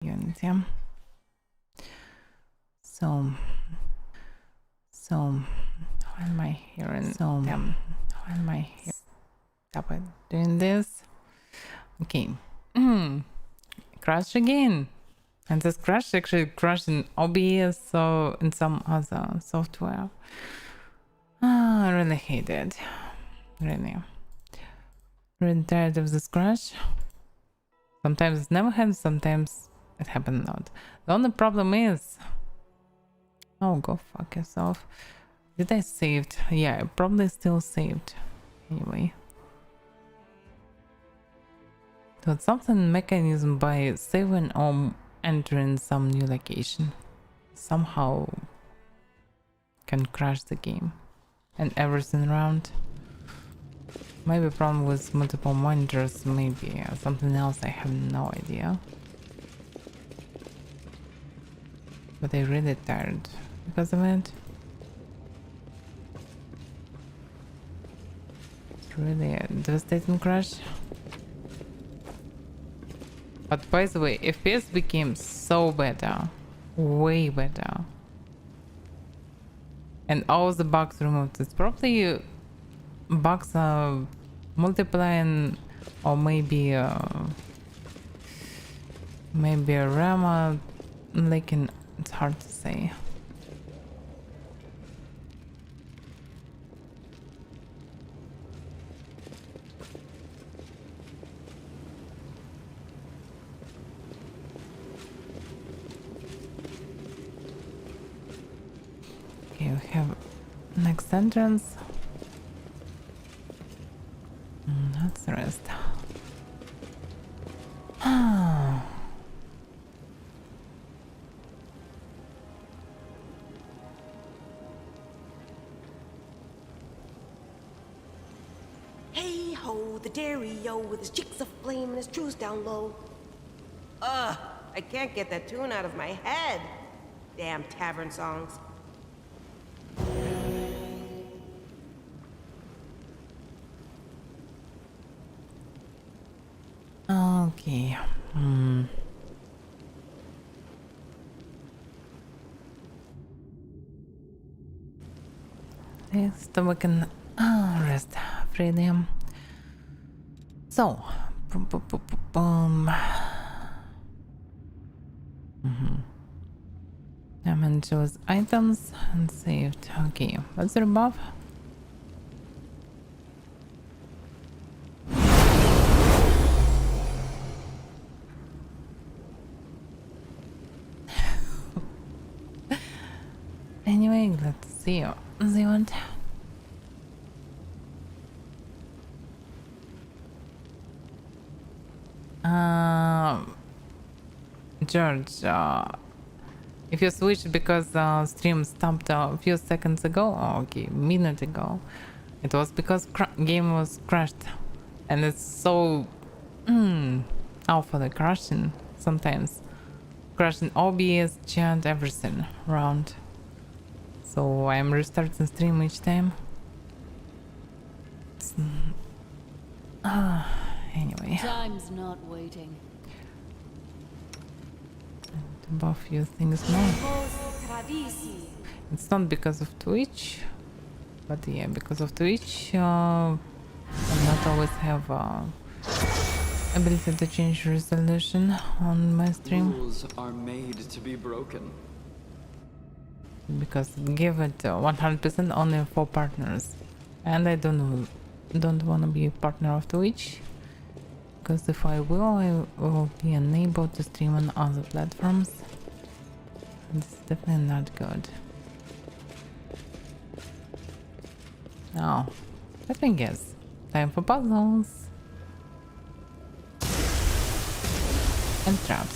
Unity. So why am I here? And why am I here? Stop it doing this. Okay. Crash again. And this crash actually crashed in OBS or in some other software. I really hate it. Really tired of this crash. Sometimes it never happens, sometimes it happens a lot. The only problem is... Oh, go fuck yourself. Did I saved? Yeah, I probably still saved. Anyway. So it's something mechanism by saving or entering some new location. Somehow can crash the game. And everything around. Maybe problem with multiple monitors, maybe something else, I have no idea. But I really tired because of it. It's really a devastating crash. But by the way, FPS became so better. Way better. And all the bugs removed. It's probably bugs are multiplying, or maybe maybe a RAM leaking. It's hard to say. Okay, we have next entrance. That's the rest. Hey ho, the dairy-o with his cheeks aflame and his trues down low. Ugh, I can't get that tune out of my head. Damn tavern songs. Okay. Next we can rest freedom. So, boom. I'm gonna choose items and saved. Okay, what's the buff? Anyway, let's see what they want. George, if you switched because stream stopped a few seconds ago, okay, minute ago, it was because game was crashed, and it's so awful the crashing sometimes, crashing OBS, chat, everything around. So I'm restarting stream each time. Anyway. Time's not waiting. To buff few things more. It's not because of Twitch, but yeah, because of Twitch, I not always have ability to change resolution on my stream. Rules are made to be broken. Because give it 100% only for partners, and I don't want to be a partner of Twitch, because if I will be unable to stream on other platforms. It's definitely not good. Now, let me guess. Time for puzzles and traps.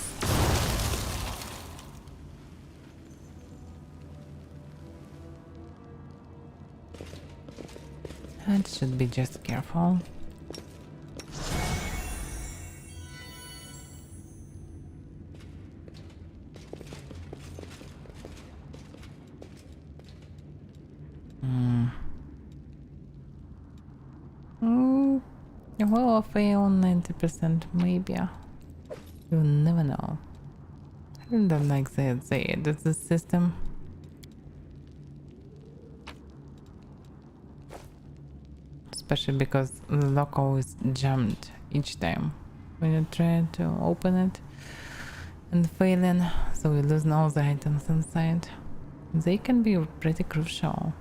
It should be just careful. Well, I'll fail 90%, maybe. You never know. I don't like that they added this system. Especially because the lock always jumped each time when you try to open it and failing, so we lose all the items inside. They can be pretty crucial.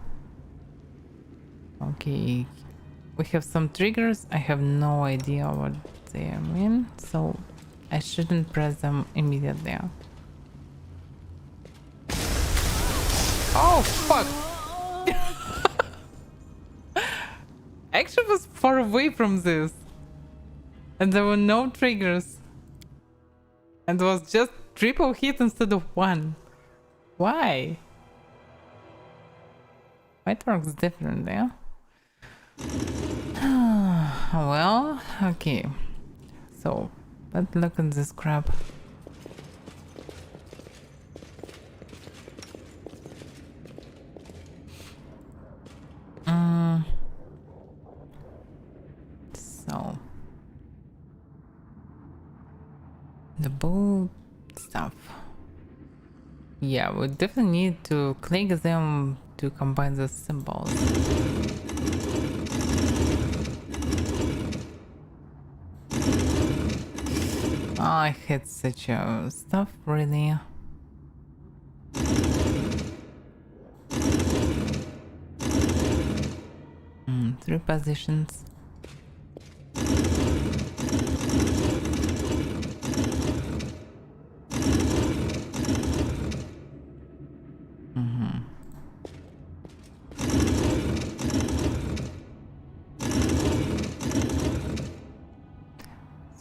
Okay, we have some triggers. I have no idea what they mean, so I shouldn't press them immediately. Oh fuck! I actually was far away from this, and there were no triggers, and it was just triple hit instead of one. Why? It works differently. Well, okay. So let's look at this crap. So the bow stuff. Yeah, we definitely need to click them to combine the symbols. I hate such stuff, really. Three positions.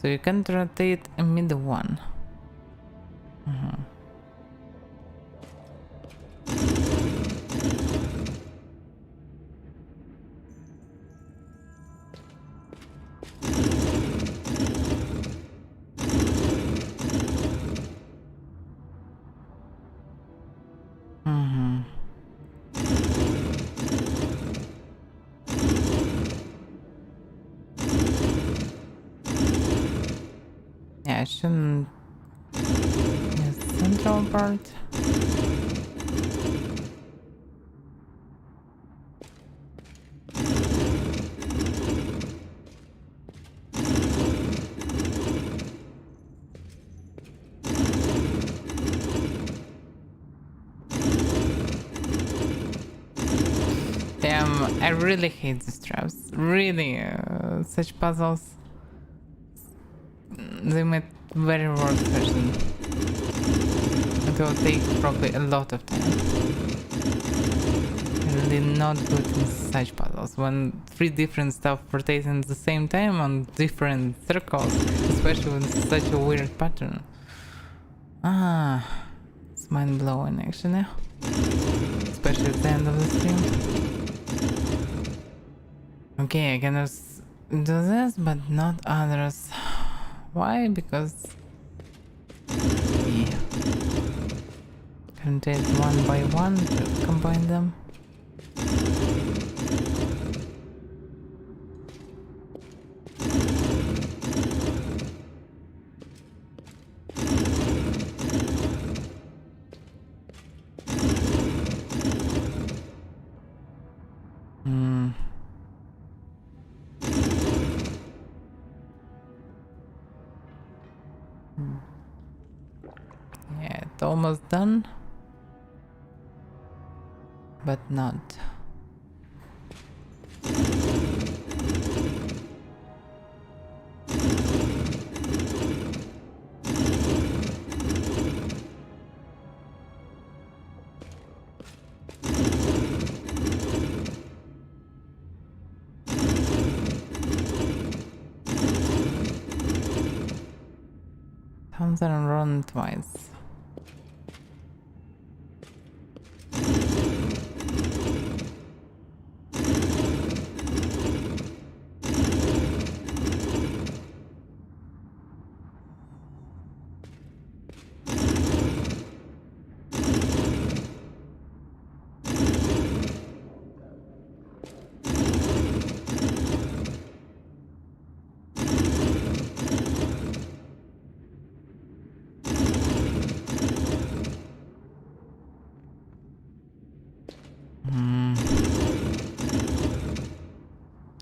So you can rotate a middle one. Yeah, I shouldn't. Yes, central part. Damn, I really hate these traps. Really, such puzzles. They made very worse version. It will take probably a lot of time. Really not good in such puzzles when three different stuff rotate at the same time on different circles, especially with such a weird pattern. It's mind blowing actually. Especially at the end of the stream. Okay, I can just do this, but not others. Why? Because yeah. Can take one by one to combine them. Yeah, it's almost done, but not. Comes and run twice.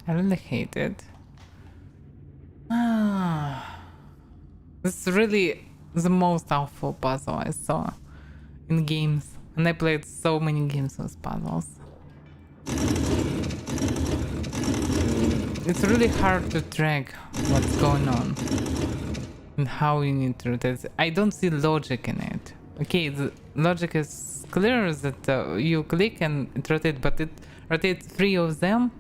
I really hate it. This is really the most awful puzzle I saw in games. And I played so many games with puzzles. It's really hard to track what's going on and how you need to rotate. I don't see logic in it. Okay, the logic is clear that you click and it rotates, but it rotates 3 of them,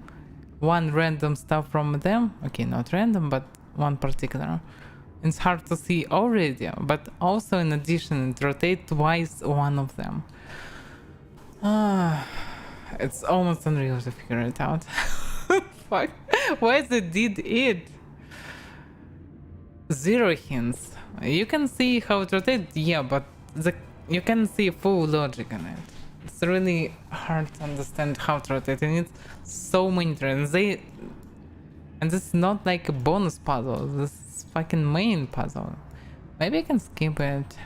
one random stuff from them. Okay, not random, but one particular. It's hard to see already, but also in addition, it rotates twice one of them. It's almost unreal to figure it out. Fuck. Why they did it? 0 hints. You can see how it rotates, yeah, but you can see full logic in it. It's really hard to understand how to rotate, and it's so many turns. And this is not like a bonus puzzle. This is fucking main puzzle. Maybe I can skip it.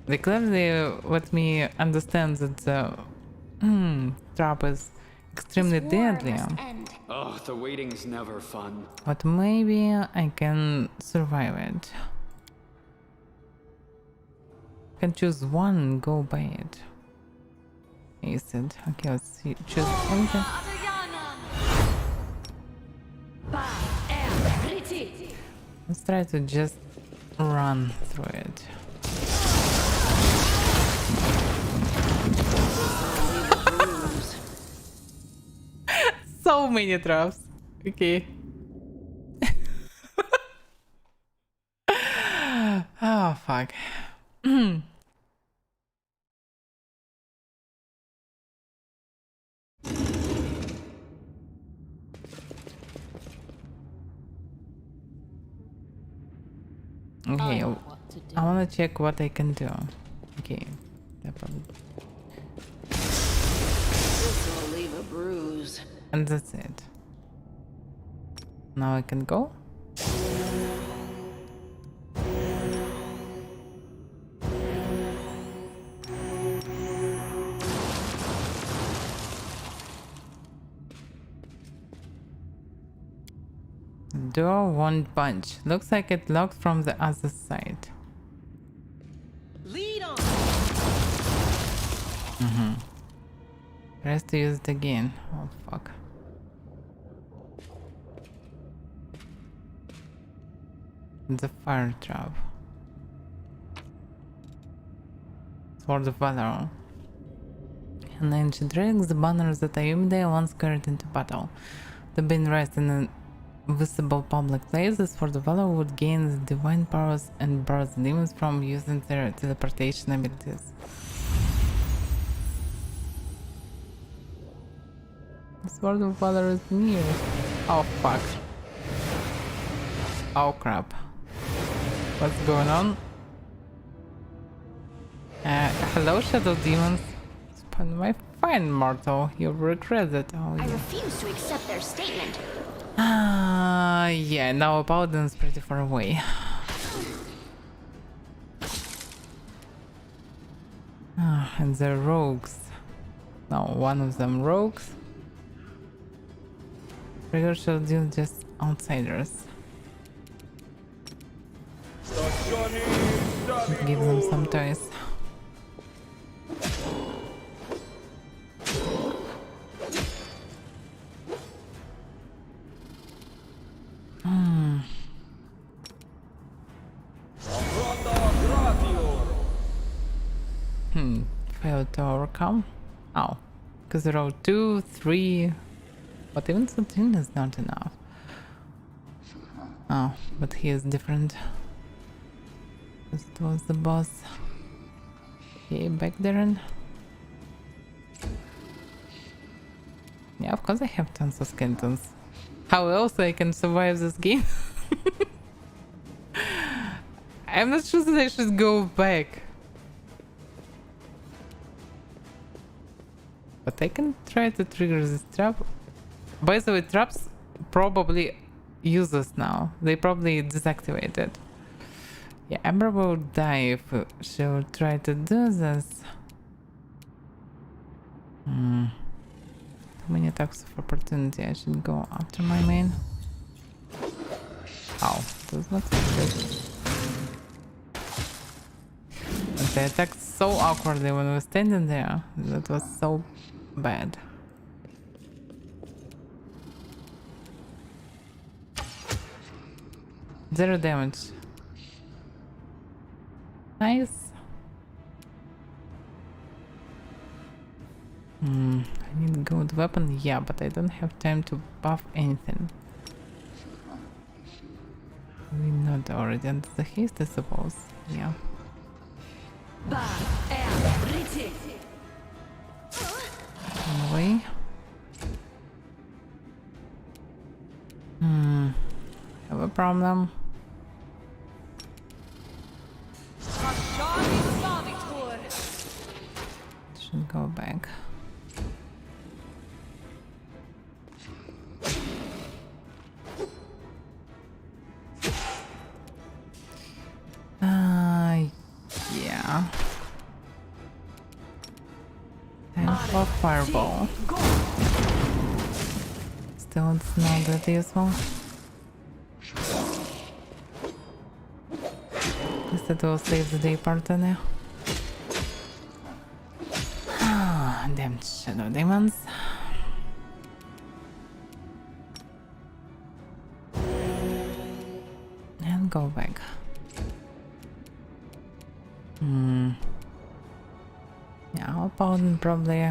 They clearly let me understand that the trap is extremely deadly. Oh, the waiting's never fun. But maybe I can survive it. I can choose one and go by it. Aced. Okay, let's see. Choose one. Let's try to just run through it. So many traps. Okay. Oh, fuck. Okay, I want to check what I can do. Okay. This'll leave a bruise. And that's it. Now I can go. Door won't budge. Looks like it locked from the other side. Lead on. Press to use it again. Oh fuck. The fire trap. Sword of Valor. An ancient relic, the banners that Ayumide once carried into battle. The being raised in a visible public place, the Sword of Valor would gain the divine powers and bar the demons from using their teleportation abilities. The Sword of Valor is near. Oh fuck. Oh crap. What's going on? Hello, Shadow Demons. Upon my fine mortal, you'll regret it. Oh, yeah. I refuse to accept their statement. Yeah, now Paladin's pretty far away. And they're rogues. No, one of them rogues. Regular Shadow Demons just outsiders. Give them some toys. Failed to overcome. Oh, because row 2, 3, but even 13 is not enough. Oh, but he is different. This was the boss. Okay, back there and... Yeah, of course I have tons of skeletons. How else I can survive this game? I'm not sure that I should go back. But I can try to trigger this trap. By the way, traps probably useless now. They probably deactivated. Yeah, Amber will die if she'll try to do this. Too many attacks of opportunity. I should go after my main. Oh, that's not so good. They attacked so awkwardly when we were standing there. That was so bad. Zero damage. Nice. I need a good weapon. Yeah, but I don't have time to buff anything. We're not already under the haste, I suppose. Yeah. Anyway. Have a problem. Should go back. Yeah. Time for fireball. Still, it's not that useful. That will save the day part in there. Ah, damn shadow demons. And go back. Yeah, our opponent probably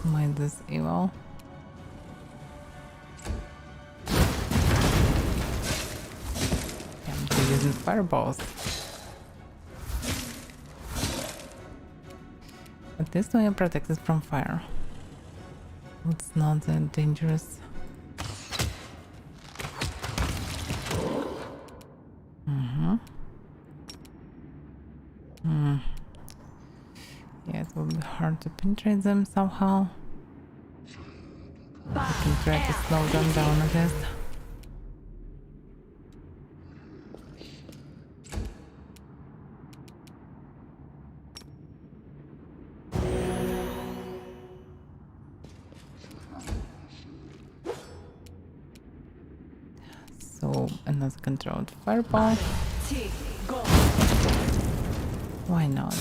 smite this evil. Using fireballs. At least we are protected from fire. It's not that dangerous. Yeah, it will be hard to penetrate them somehow. I can try to slow them down, I guess. So, another controlled fireball. Why not?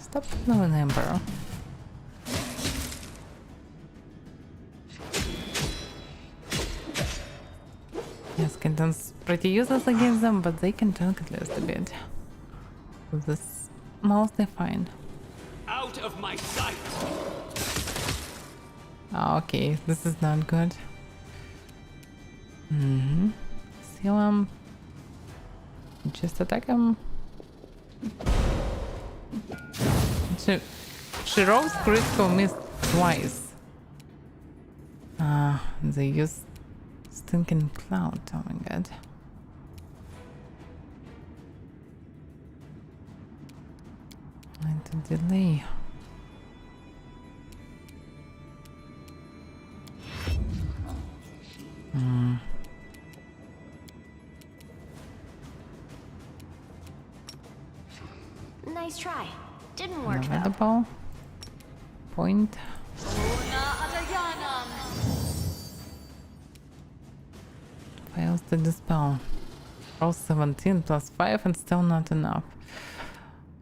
Stop blowing Ember. Yes, Kenton's pretty useless against them, but they can tank at least a bit. So this is mostly fine. Out of my sight! Okay, this is not good. Seal him. Just attack him. She rolls critical miss twice. They use stinking cloud. Oh my god. Need to delay. Nice try. Didn't work though. Inevitable. Point. Fails to dispel. Roll 17 plus 5 and still not enough.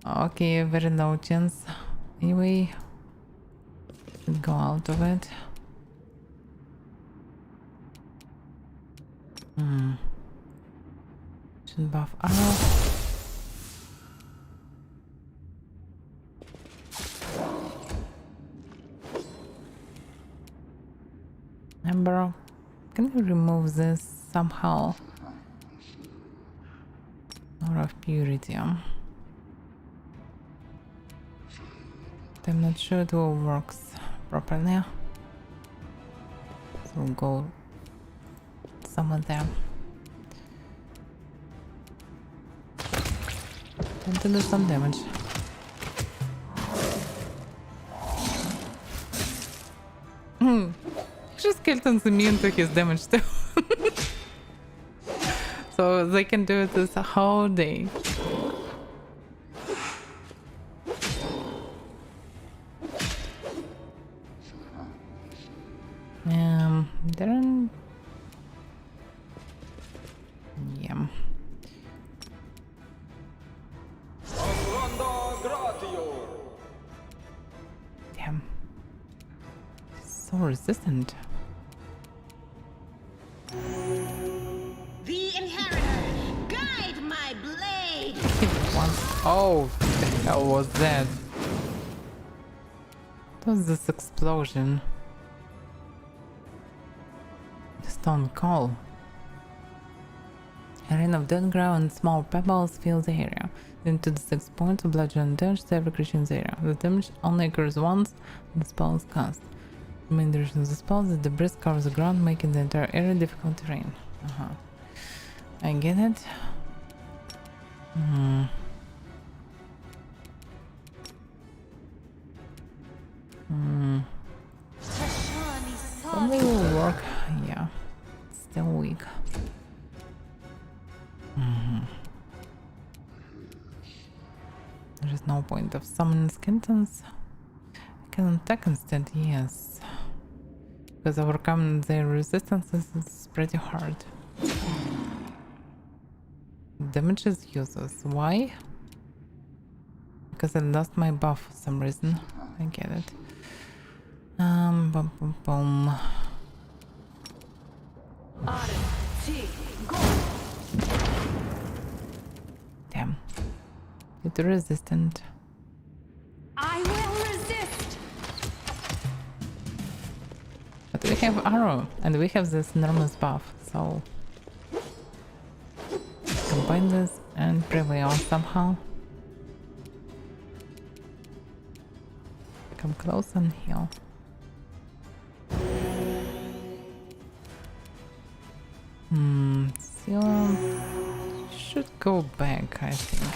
Okay, very low chance. Anyway, should go out of it. Should buff arrow. Ember, can you remove this somehow? Or of purity. I'm not sure it all works properly. So we'll go somewhere there. Time to do some damage. Just Kelton's immune to his damage too. So they can do this whole day. Didn't... Yeah. Damn. So resistant. The inheritor, guide my blade. Oh, the hell was that? What was this explosion? Stone call. A rain of dead ground and small pebbles fill the area. Into the 6 points of bludgeoning damage to every creature in the area. The damage only occurs once when the spell is cast. The main duration of the spell is that the debris covers the ground, making the entire area difficult terrain. I get it. Probably will work. Yeah. Still weak. There is no point of summoning skeletons. I can attack instead, yes. Because overcoming their resistances is pretty hard. Damage is useless. Why? Because I lost my buff for some reason. I get it. Boom, boom, boom. Damn. It's resistant. I will resist. But we have arrow and we have this enormous buff, so combine this and prevail somehow. Come close and heal. Still should go back, I think.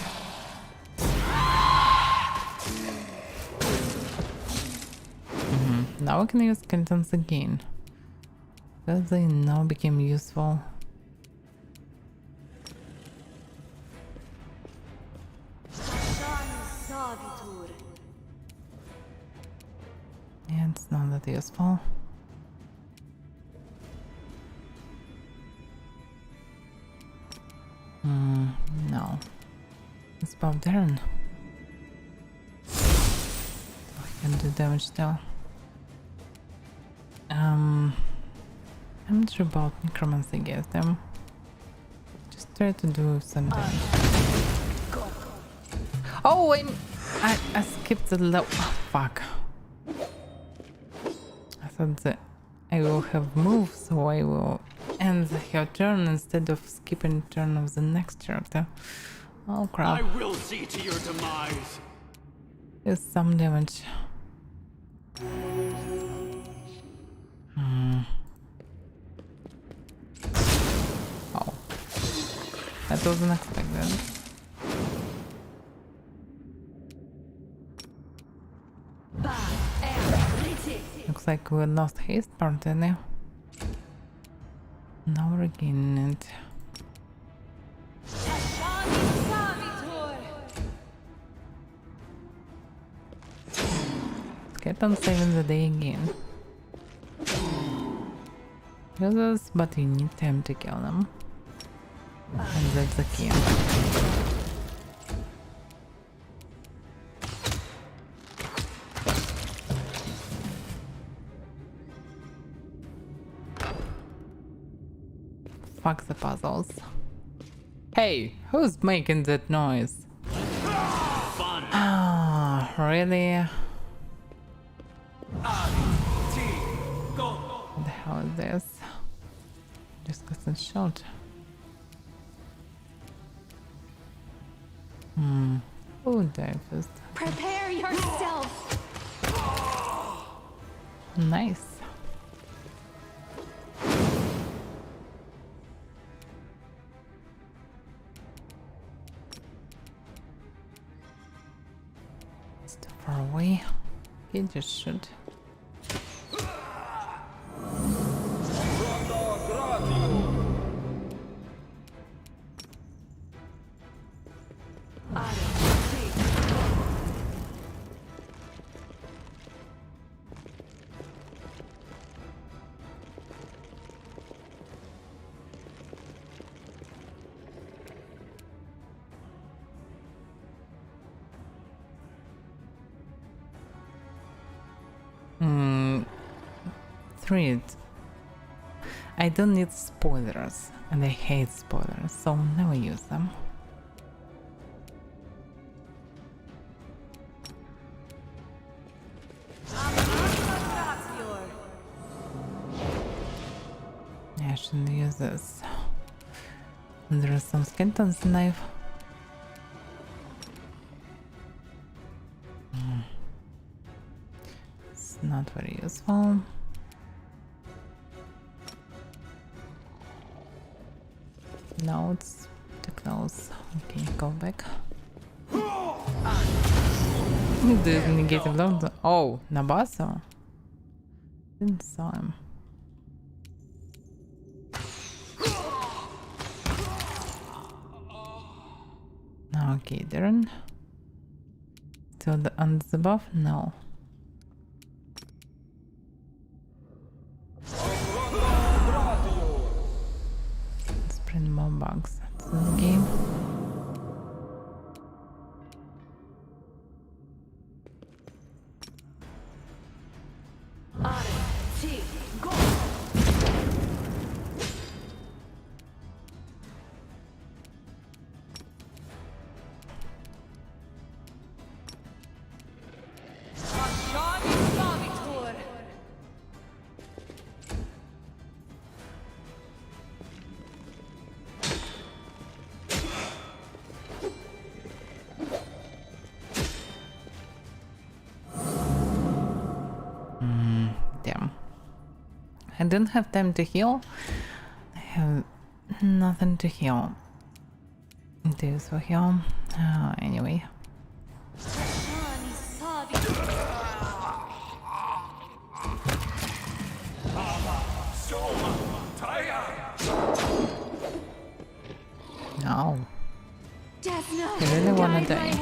Now we can use skeletons again. Because they now became useful. Yeah, it's not that useful. No. Let's pop Darren. I can do damage still. I'm not sure about necromancy against them. Just try to do some damage. Oh, I skipped the low. Oh, fuck. I thought that I will have moved, so I will end her turn instead of skipping turn of the next character. Oh crap. I will see to your demise. There's some damage. Oh. That wasn't expected. Looks like we lost haste part in there. Now we're regaining it. Skeleton saving the day again. Users, but you need time to kill them. And that's the key. Fuck the puzzles. Hey, who's making that noise? Fun. Ah, really? What the hell is this? Just got some shot. Who died first? Prepare yourself. Nice. It's too far away. He just should. read. I don't need spoilers, and I hate spoilers, so never use them. Yeah, I shouldn't use this. There are some skeletons knife. It's not very useful. No, it's too close. Okay, go back. This negative load. Oh, Nabaso. Didn't saw him. Okay, Darren. Still on the buff? No. Let's print more bugs. That's in the game. Damn. I don't have time to heal. I have nothing to heal. This will heal. Anyway. No. You really wanna die.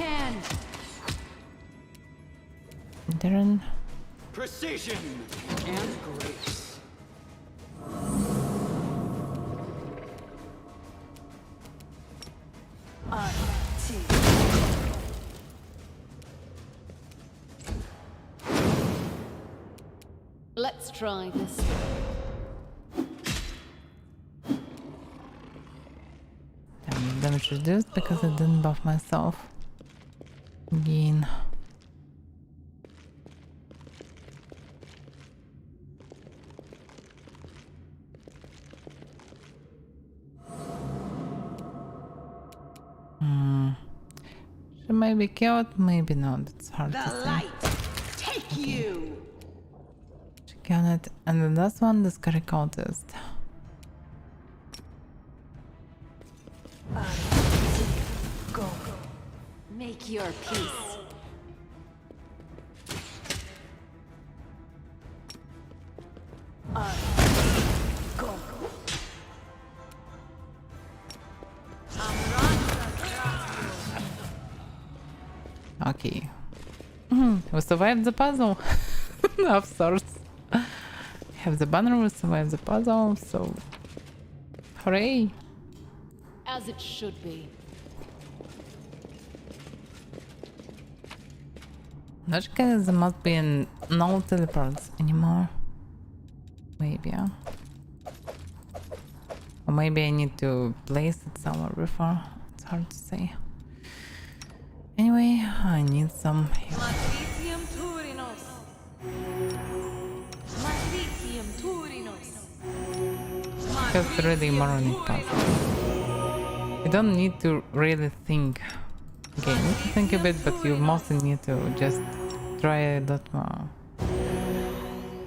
Darren. Precision and grace. Let's try this. Damage reduced because I didn't buff myself. Again. She may be killed, maybe not. It's hard to say. Light, take you. Check on it. And the last one, the scary cultist. Go. Make your peace. Go. Okay. We survived the puzzle. Of sorts. Have the banner, we survived the puzzle, so hooray! As it should be. Logically, there must be no teleports anymore. Maybe, yeah. Or maybe I need to place it somewhere before. It's hard to say. Anyway, I need some help. Because really moronic puzzle. You don't need to really think. Okay, you need to think a bit, but you mostly need to just try a lot more.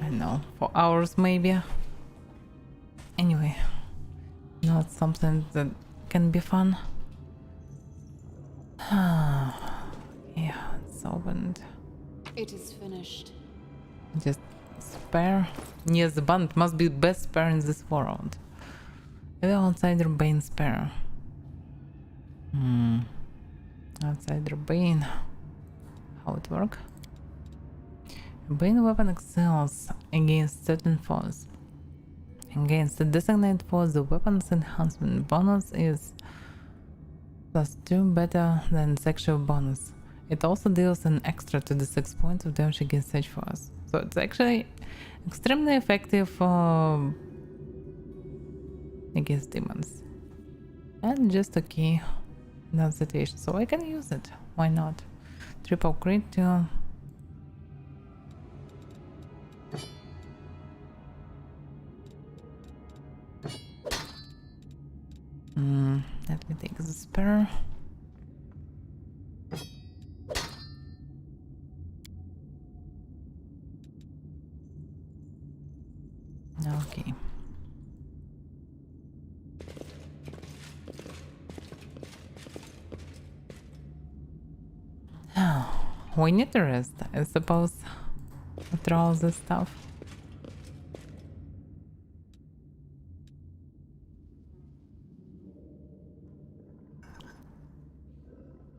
I know, for hours maybe. Anyway, not something that can be fun. Yeah, it's opened. It is finished. Just spare. Yes, the band must be best spare in this world. Maybe outsider Bane spare. Outsider Bane. How it work? Bane weapon excels against certain foes. Against the designated foes, the weapon's enhancement bonus is +2 better than sexual bonus. It also deals an extra 2d6 points of damage against such foes. So it's actually extremely effective against demons. And just okay in that situation. So I can use it. Why not? Triple crit to... let me take the spare. Okay. We need to rest, I suppose, after all this stuff.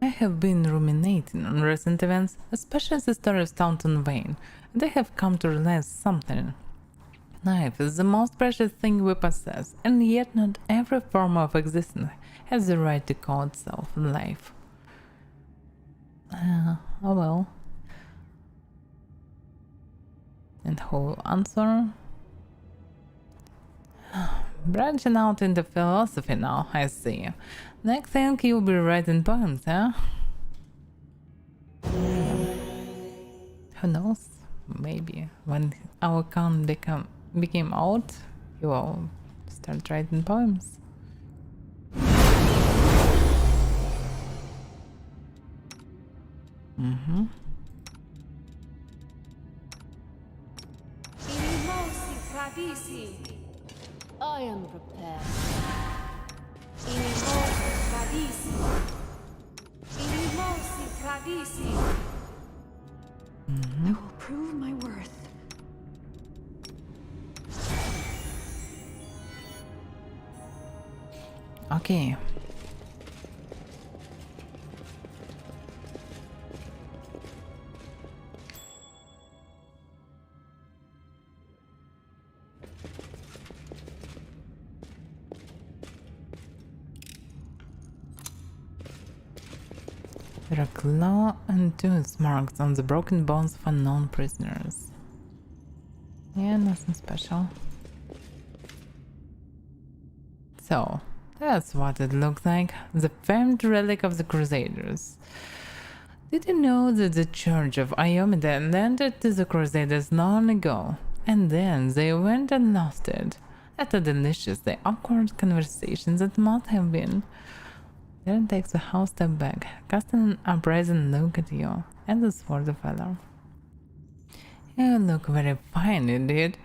I have been ruminating on recent events, especially the story of Staunton Vane, and I have come to realize something. Life is the most precious thing we possess, and yet not every form of existence has the right to call itself life. Oh well. And who will answer? Branching out into philosophy now, I see. Next thing you'll be writing poems, huh? Who knows? Maybe when our account became out, you will start writing poems. I am prepared. I will prove my worth. Okay. There are claw and tooth marks on the broken bones of unknown prisoners. Yeah, nothing special. So, that's what it looked like. The famed relic of the Crusaders. Did you know that the Church of Iomida lended to the Crusaders long ago, and then they went and lost it? At a deliciously awkward conversation that must have been. Then takes a half step back, casting an appraising look at you, and the sword of valor. You look very fine indeed.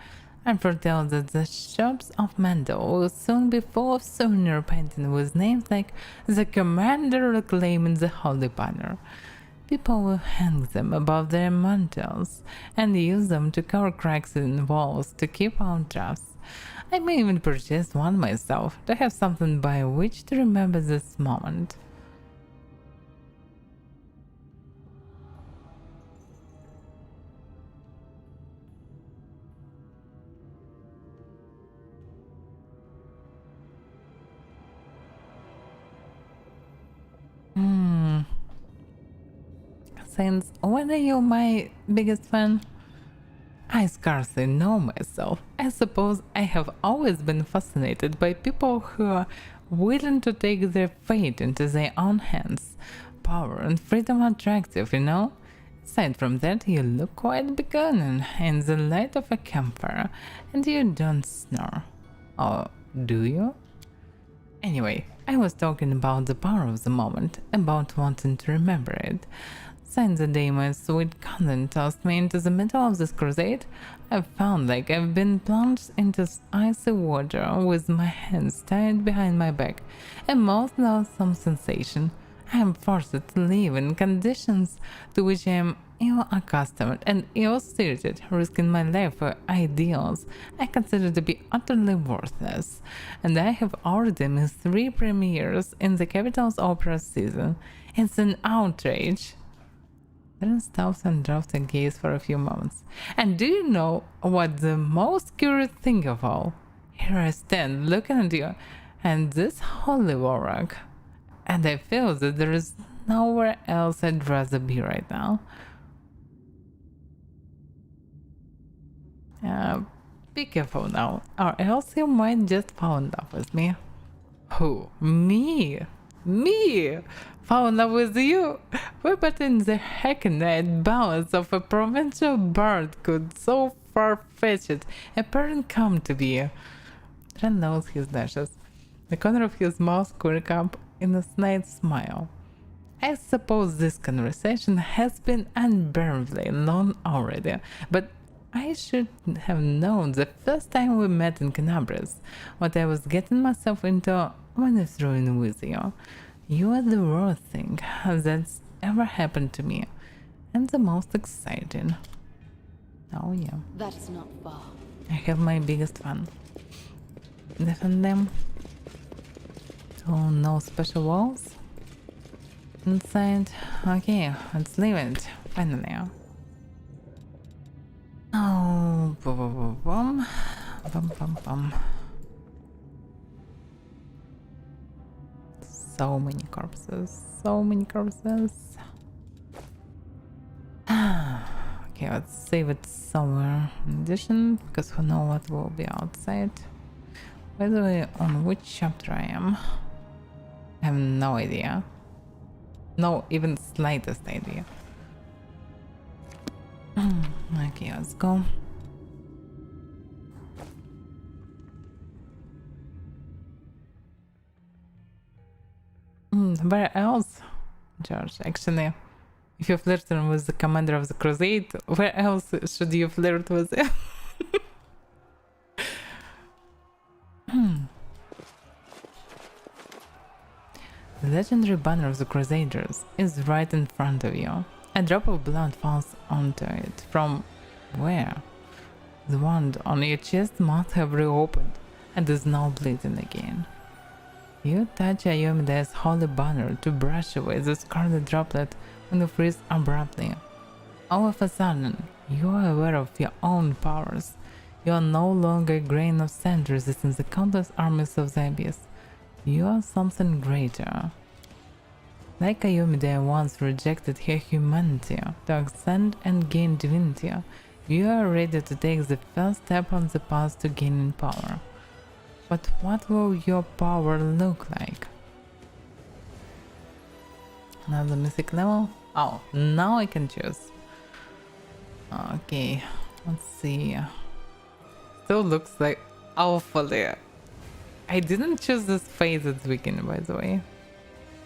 I foretell that the shops of Mendel will soon be full of souvenir painting with names like the Commander reclaiming the Holy Banner. People will hang them above their mantles and use them to cover cracks in walls to keep out drafts. I may even purchase one myself to have something by which to remember this moment. Since when are you my biggest fan? I scarcely know myself. I suppose I have always been fascinated by people who are willing to take their fate into their own hands. Power and freedom are attractive, you know? Aside from that, you look quite beguiling in the light of a campfire, and you don't snore. Or do you? Anyway, I was talking about the power of the moment, about wanting to remember it. Since the day my sweet cousin tossed me into the middle of this crusade, I've found like I've been plunged into icy water with my hands tied behind my back, a most loathsome sensation. I am forced to live in conditions to which I am ill accustomed and ill-suited, risking my life for ideals I consider to be utterly worthless. And I have already missed 3 premieres in the capital's opera season. It's an outrage. Then stops and drops a gaze for a few moments. And do you know what the most curious thing of all? Here I stand looking at you and this holy warrock, and I feel that there is nowhere else I'd rather be right now. Be careful now, or else you might just fall in love with me. Who? Me? Me? Fall in love with you? But in the hackneyed balance of a provincial bard could so far-fetched apparent come to be. Ren knows his dashes. The corner of his mouth quirked up in a snide smile. I suppose this conversation has been unbearably long already, but I should have known the first time we met in Canabras what I was getting myself into when I threw in with you. You are the worst thing that's ever happened to me, and the most exciting. Oh yeah. That is not far. I have my biggest fun. Defend them. Oh, no special walls inside. Okay, let's leave it. Finally. Oh, boom, boom, boom, boom, boom. So many corpses. So many corpses. Okay, let's save it somewhere in addition, because we know what will be outside. By the way, on which chapter I am? I have no idea. No even slightest idea. Okay, let's go. Where else? George, actually, if you flirted with the commander of the crusade, where else should you flirt with him? The legendary banner of the Crusaders is right in front of you. A drop of blood falls onto it. From where? The wound on your chest must have reopened and is now bleeding again. You touch Ayumide's holy banner to brush away the scarlet droplet when you freeze abruptly. All of a sudden, you are aware of your own powers. You are no longer a grain of sand resisting the countless armies of the abyss. You are something greater. Like Ayumide once rejected her humanity to ascend and gain divinity, you are ready to take the first step on the path to gaining power. But what will your power look like? Another mythic level? Oh, now I can choose. Okay, let's see. Still looks like awfully. I didn't choose this phase at the beginning, by the way.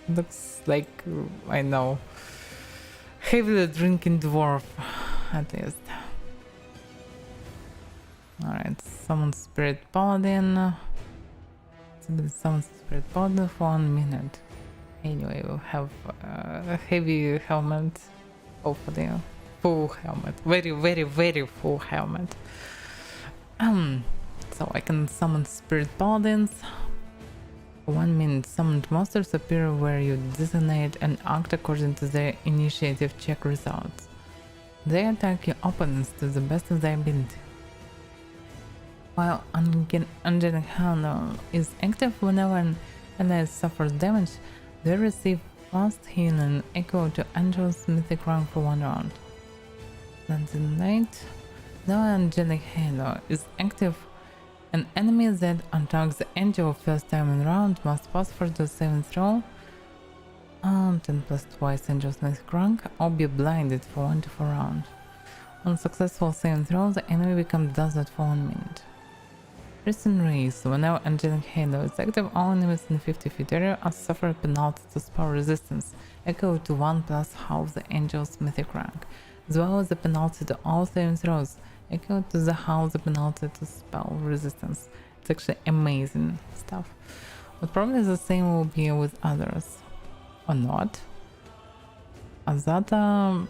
Looks like, I know, heavily drinking dwarf, at least. Alright, summon Spirit Paladin. Summon Spirit Paladin for 1 minute. Anyway, we'll have a heavy helmet. Hopefully, full helmet. Very, very, very full helmet. So I can summon Spirit Paladins. For 1 minute, summoned monsters appear where you designate and act according to their initiative check results. They attack your opponents to the best of their ability. While Angelic Hand is active whenever an ally suffers damage, they receive fast healing equal to Angel's mythic rank for 1 round. Then the night, though Angelic Halo is active, an enemy that attacks the angel first time in round must pass for the 7th throw, 10 plus twice Angel's mythic rank, or be blinded for 1 to 4 rounds. On successful 7th throw, the enemy becomes dazzled for 1 minute. Recent race, whenever Angelic Halo is active, all enemies in 50 feet area are suffer a penalty to spell resistance, equal to 1 plus half the angel's mythic rank, as well as the penalty to all saving throws, equal to the half the penalty to spell resistance. It's actually amazing stuff. But probably the same will be with others. Or not. Azata...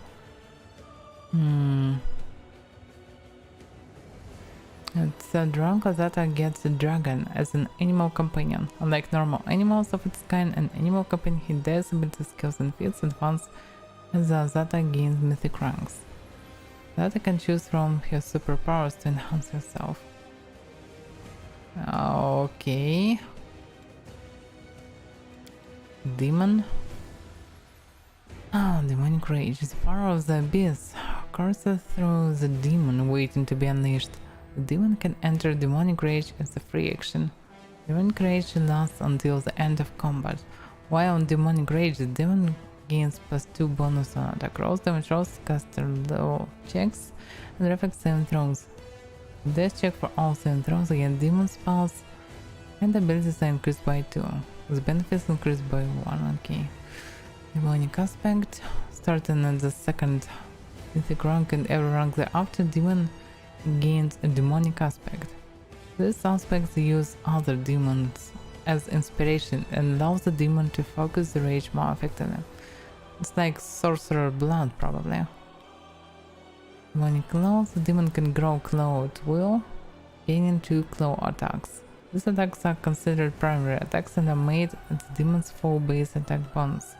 It's a drunk Azata gets a dragon as an animal companion. Unlike normal animals of its kind, an animal companion he does ability skills and feats advance as the Azata gains mythic ranks. Azata can choose from her superpowers to enhance herself. Okay. Demon. Oh, demonic rage is the power of the abyss. Courses through the demon waiting to be unleashed. The demon can enter demonic rage as a free action. Demonic rage lasts until the end of combat. While on demonic rage, the demon gains +2 bonus on attack rolls, damage rolls, caster low checks, and reflex 7 throws. Death check for all 7 throws against demon spells, and abilities are increased by 2. The benefits increased by 1. Okay. Demonic aspect. Starting at the second mythic rank and every rank thereafter, demon gains a demonic aspect. This aspect uses other demons as inspiration and allows the demon to focus the rage more effectively. It's like sorcerer blood, probably. Demonic claws. The demon can grow claw at will, gaining 2 claw attacks. These attacks are considered primary attacks and are made at the demon's full base attack bonus.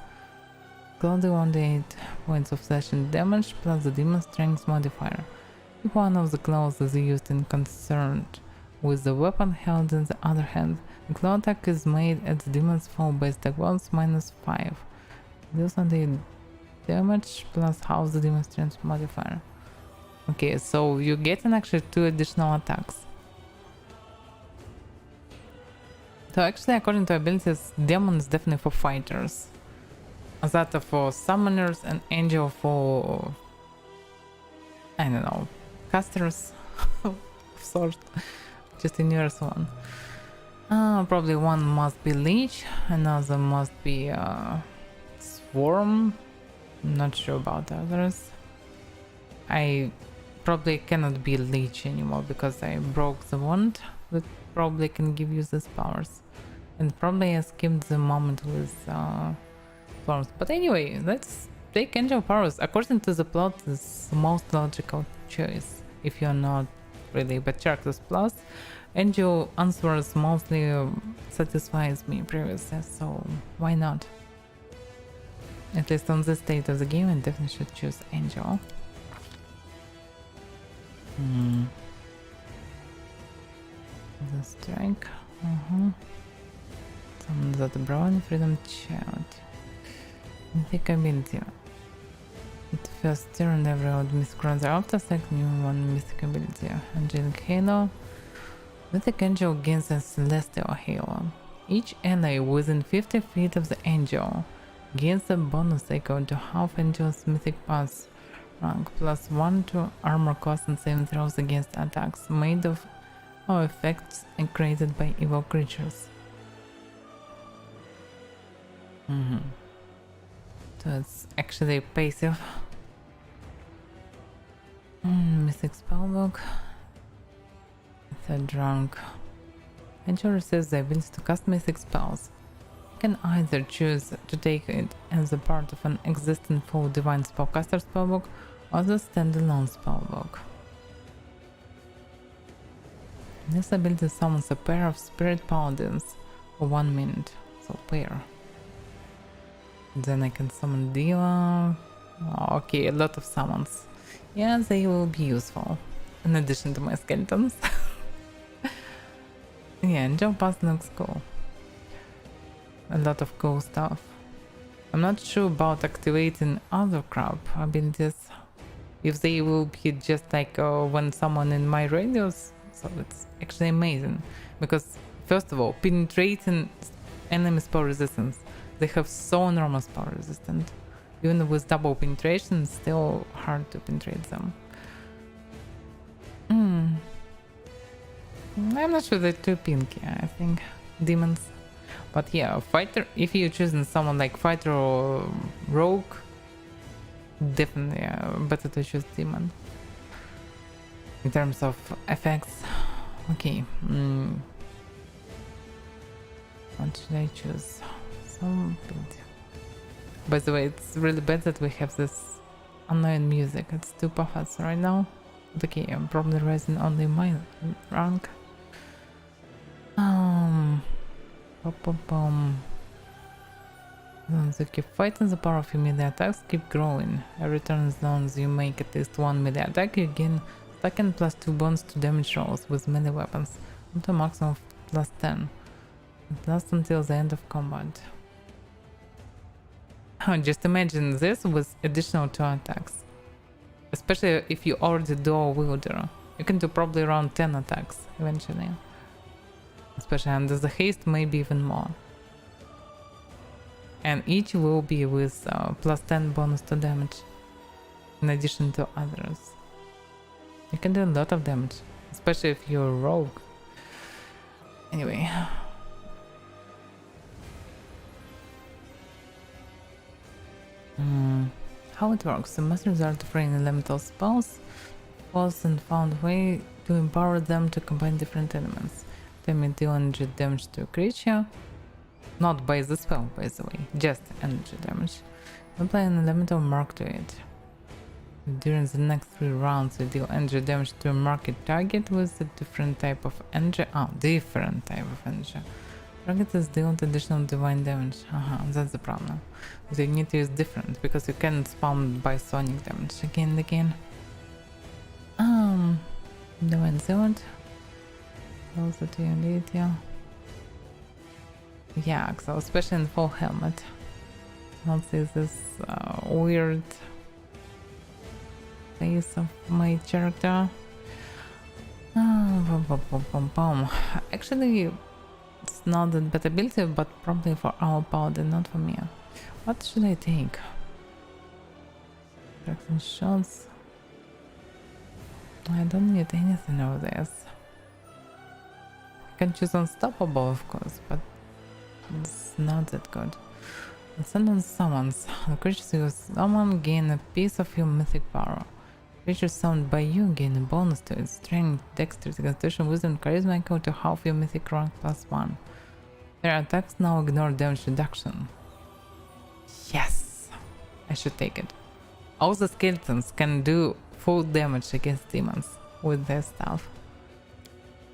Claw do 1d8 points of slashing damage plus the demon's strength modifier. If one of the claws is used in concern with the weapon held in the other hand, the claw attack is made at the demon's full base attack bonus -5. Deals 1d8 damage plus half the demon's strength modifier. Okay, so you're getting actually 2 additional attacks. So actually, according to abilities, demon is definitely for fighters. Azata for summoners and angel for, I don't know, casters of sorts. Just a newest one. Probably one must be leech, another must be swarm. I'm not sure about the others. I probably cannot be leech anymore because I broke the wand that probably can give you these powers. And probably I skipped the moment with forms. But anyway, let's take angel powers. According to the plot, it's the most logical choice if you're not really bad characters. Plus, angel answers mostly satisfies me previously, so why not? At least on this state of the game, I definitely should choose angel. The strike. Summon that brown freedom child. Mythic ability. It first turn every old mythic runs after select new one mythic ability. Angelic Halo. Mythic Angel gains a celestial halo. Each ally within 50 feet of the angel gains a bonus equal to half angel's mythic pass rank +1 to armor class and saving throws against attacks made of or effects and created by evil creatures. So it's actually passive. Mythic spellbook. Third rank. Angel receives the ability to cast mythic spells. You can either choose to take it as a part of an existing full divine spellcaster spellbook or the standalone spellbook. This ability summons a pair of spirit paladins for 1 minute. So pair. Then I can summon Diva. Okay, a lot of summons. Yeah, they will be useful. In addition to my skeletons. Yeah, Angel Pass looks cool. A lot of cool stuff. I'm not sure about activating other crap abilities. If they will be just like when someone in my radius. So it's actually amazing. Because first of all, penetrating enemy spell resistance. They have so enormous power resistant. Even with double penetration, it's still hard to penetrate them. I'm not sure they're too pinky, I think. Demons. But yeah, fighter, if you're choosing someone like fighter or rogue, definitely better to choose demon. In terms of effects, okay. What should I choose? By the way, it's really bad that we have this annoying music. It's too perfect right now. But okay, I'm probably raising only my rank. Zones you keep fighting, the power of your melee attacks keep growing. Every turn as long as you make at least one melee attack, you gain second +2 bonus to damage rolls with melee weapons, up to a maximum of +10. It lasts until the end of combat. Just imagine this with additional 2 attacks. Especially if you already dual wielder. You can do probably around 10 attacks eventually. Especially under the haste, maybe even more. And each will be with plus 10 bonus to damage, in addition to others. You can do a lot of damage, especially if you're a rogue. Anyway. How it works. The master resort to frame elemental spells was and found a way to empower them to combine different elements. They may deal energy damage to a creature. Not by the spell, by the way, just energy damage. Apply an elemental mark to it. During the next 3 rounds, you deal energy damage to a marked target with a different type of energy. Different type of energy. Target is dealt additional divine damage. That's the problem. So you need to use different, because you can't spawn by sonic damage again and again. Divine sword. Also to your detail. Yeah, so especially in full helmet. I'll see this weird face of my character. Actually, it's not that bad ability, but probably for our paladin, not for me. What should I take? Traction shots. I don't need anything of this. I can choose unstoppable, of course, but it's not that good. Ascendant summons. The creatures you summon gain a piece of your mythic power. Creatures summoned by you gain a bonus to its strength, dexterity, constitution, wisdom, charisma equal to half your mythic rank +1. Their attacks now ignore damage reduction. Yes! I should take it. All the skeletons can do full damage against demons with their stuff.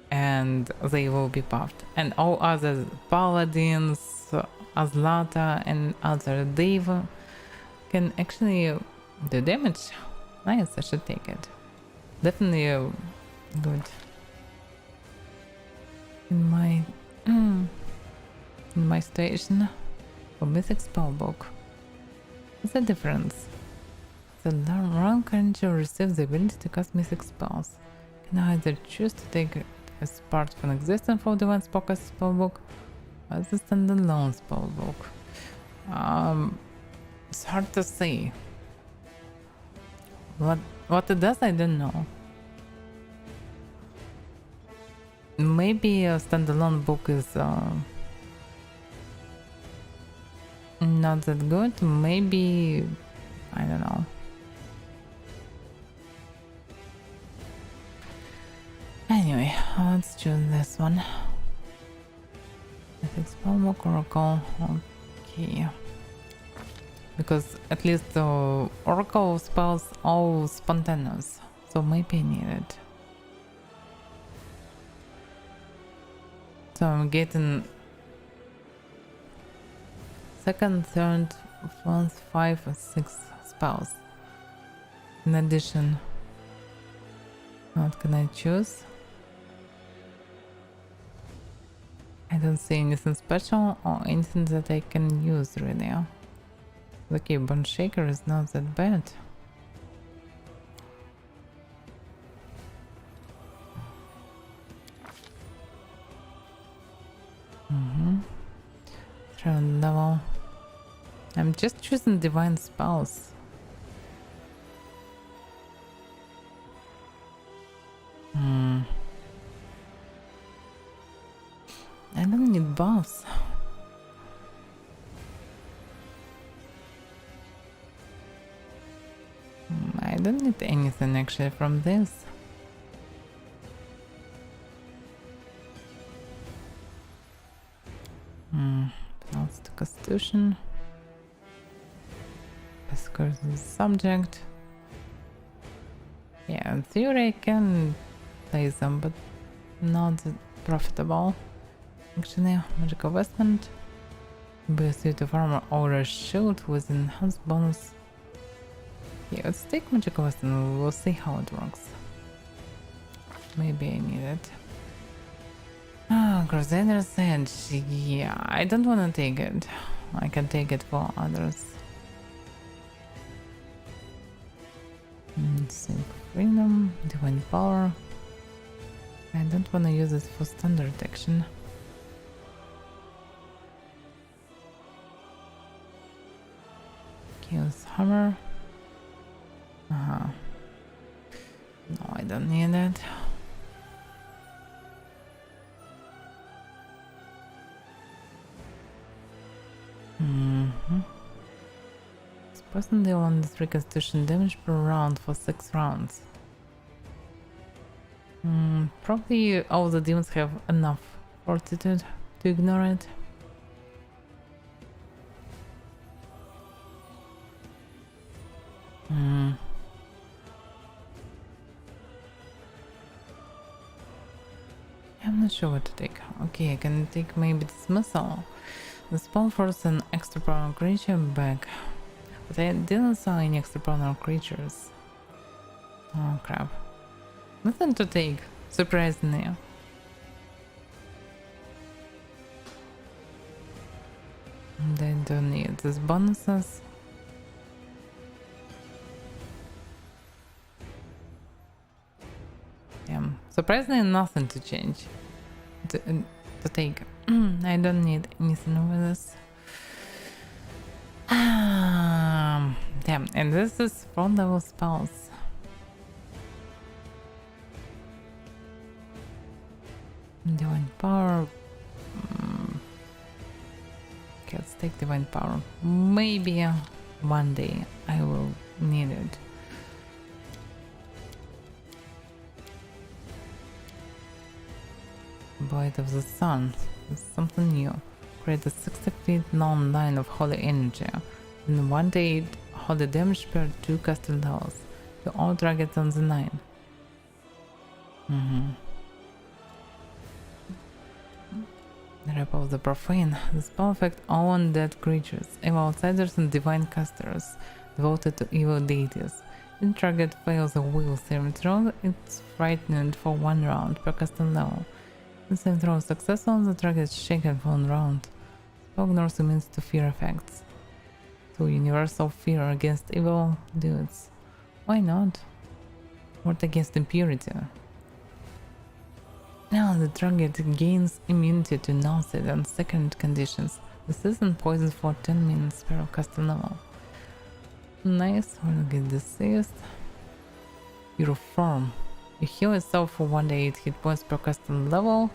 And they will be buffed. And all other paladins, Azlata and other Deva can actually do damage. Nice, I should take it. Definitely good. In my situation for Mythic Spellbook. What's the difference? The wrong creature receives the ability to cast Mythic spells. Can either choose to take it as part of an existing 4 divine spellbook or as a standalone spellbook. It's hard to say. What it does, I don't know. Maybe a standalone book is not that good. Maybe, I don't know. Anyway, let's choose this one. Mythic Spellbook Oracle. Okay. Because at least the Oracle spells all spontaneous, so maybe I need it. So I'm getting second, third, fourth, 5, and 6 spells. In addition, what can I choose? I don't see anything special or anything that I can use really. Okay, Bone Shaker is not that bad. Third level. I'm just choosing divine spells. I don't need buffs. I don't need anything actually from this. That's the Constitution. Escort the subject. Yeah, in theory I can play them, but not that profitable. Actually, magical vestment. Be a suit of armor or a shield with enhanced bonus. Yeah, let's take magical vestment. We'll see how it works. Maybe I need it. Crusader's Edge. Yeah, I don't want to take it. I can take it for others. Save Freedom, Divine Power. I don't want to use it for standard action. Use hammer. No, I don't need it. This person deal on this reconstitution damage per round for 6 rounds. Probably all the demons have enough fortitude to ignore it. I'm not sure what to take. Okay, I can take maybe dismissal. The spell forces an extra power creature back, but I didn't saw any extra power creatures. Oh crap. Nothing to take, surprisingly. They don't need these bonuses. Yeah, surprisingly nothing to change. To take. I don't need anything with this. Damn, and this is 4 level spells. Divine power. Okay, let's take divine power. Maybe one day I will need it. Blade of the Sun. It's something new. Create a 60 feet long line of holy energy. In 1d8 holy damage per 2 caster levels to all targets on the line. The Rep of the Profane. The spell affects all undead creatures, evil outsiders and divine casters devoted to evil deities. If the target fails a will saving throw, it's frightened for 1 round per caster level. The same throw is successful, the target is shaken for 1 round. Spell ignores immune to fear effects. So universal fear against evil dudes. Why not? Ward against impurity. Now the target gains immunity to nausea and second conditions. This isn't poison for 10 minutes per caster level. Nice, we'll get deceased. Your form. You heal yourself for 1d8 hit points per caster level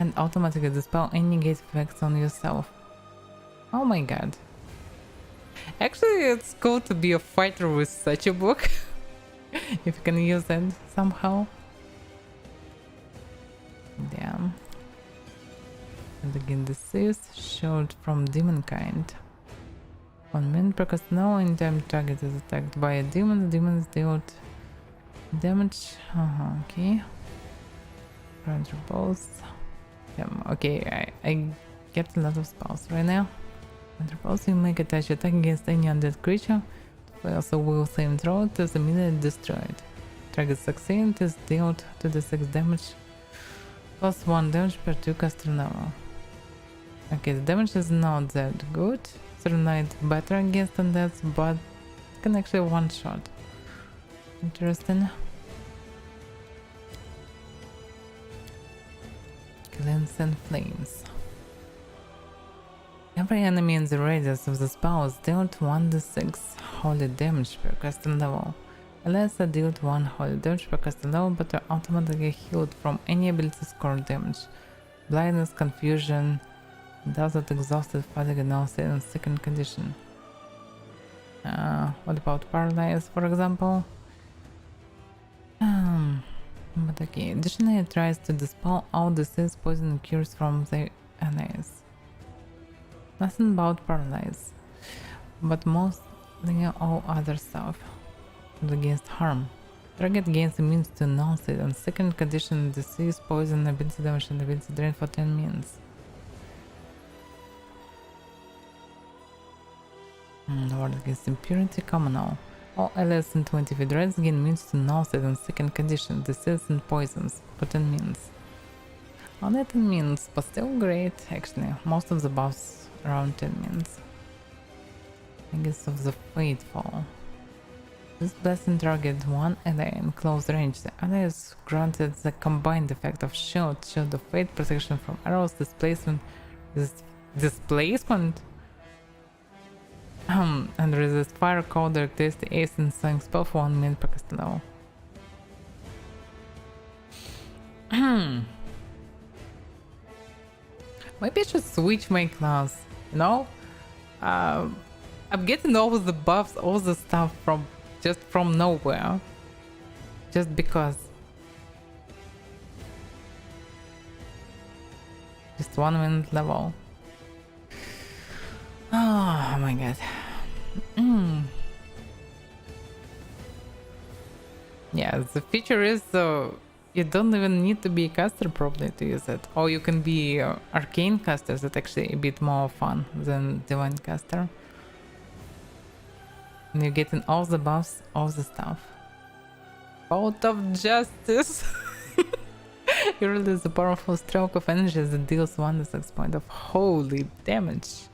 and automatically dispel any negate effects on yourself. Oh my god. Actually, it's cool to be a fighter with such a book. If you can use it somehow. Damn. And again, deceased, shield from demon kind. 1 minute per caster level, anytime target is attacked by a demon, the demon is dealt damage. Okay. Ranger balls. Yeah, okay, I get a lot of spells right now. Ranger balls, you make attach attack against any undead creature. Fails a will save throw, it is immediately destroyed. Target succeed is dealt to the 6 damage. Plus 1 damage per 2 caster level. Okay, the damage is not that good. Certainly it's better against undead, but it can actually one shot. Interesting. Cleanse and flames. Every enemy in the radius of the spell is dealt 1d6 holy damage per caster level. Unless are dealt 1 holy damage per caster level but are automatically healed from any ability score damage. Blindness, confusion, doesn't exhausted, fatigue, nausea, and second condition. What about paralyze, for example? But okay, additionally it tries to dispel all disease, poison, and cures from the enemies. Nothing about paralyze, but mostly all other stuff. Against harm. Target gains immunity to nausea and second condition, disease, poison, ability damage, and ability drain for 10 minutes. Ward against impurity, communal. All allies in 20 feet radius gain immunity to nausea and second condition, disease, and poisons for 10 minutes. Only 10 minutes, but still great actually. Most of the buffs around 10 minutes. I guess of the Fateful. This blessing targets one ally in close range. The ally is granted the combined effect of shield of fate, protection from arrows, displacement, displacement, and resist fire, cold, electricity, ace, and sling spell for 1 minute per cast level. Maybe I should switch my class, you know? I'm getting all the buffs, all the stuff from nowhere. Just because. Just 1 minute level. Oh my god. Yeah, the feature is you don't even need to be a caster probably to use it. Or you can be arcane caster, that's actually a bit more fun than divine caster. And you're getting all the buffs, all the stuff. Bolt of Justice! You release a powerful stroke of energy that deals 1d6 point of holy damage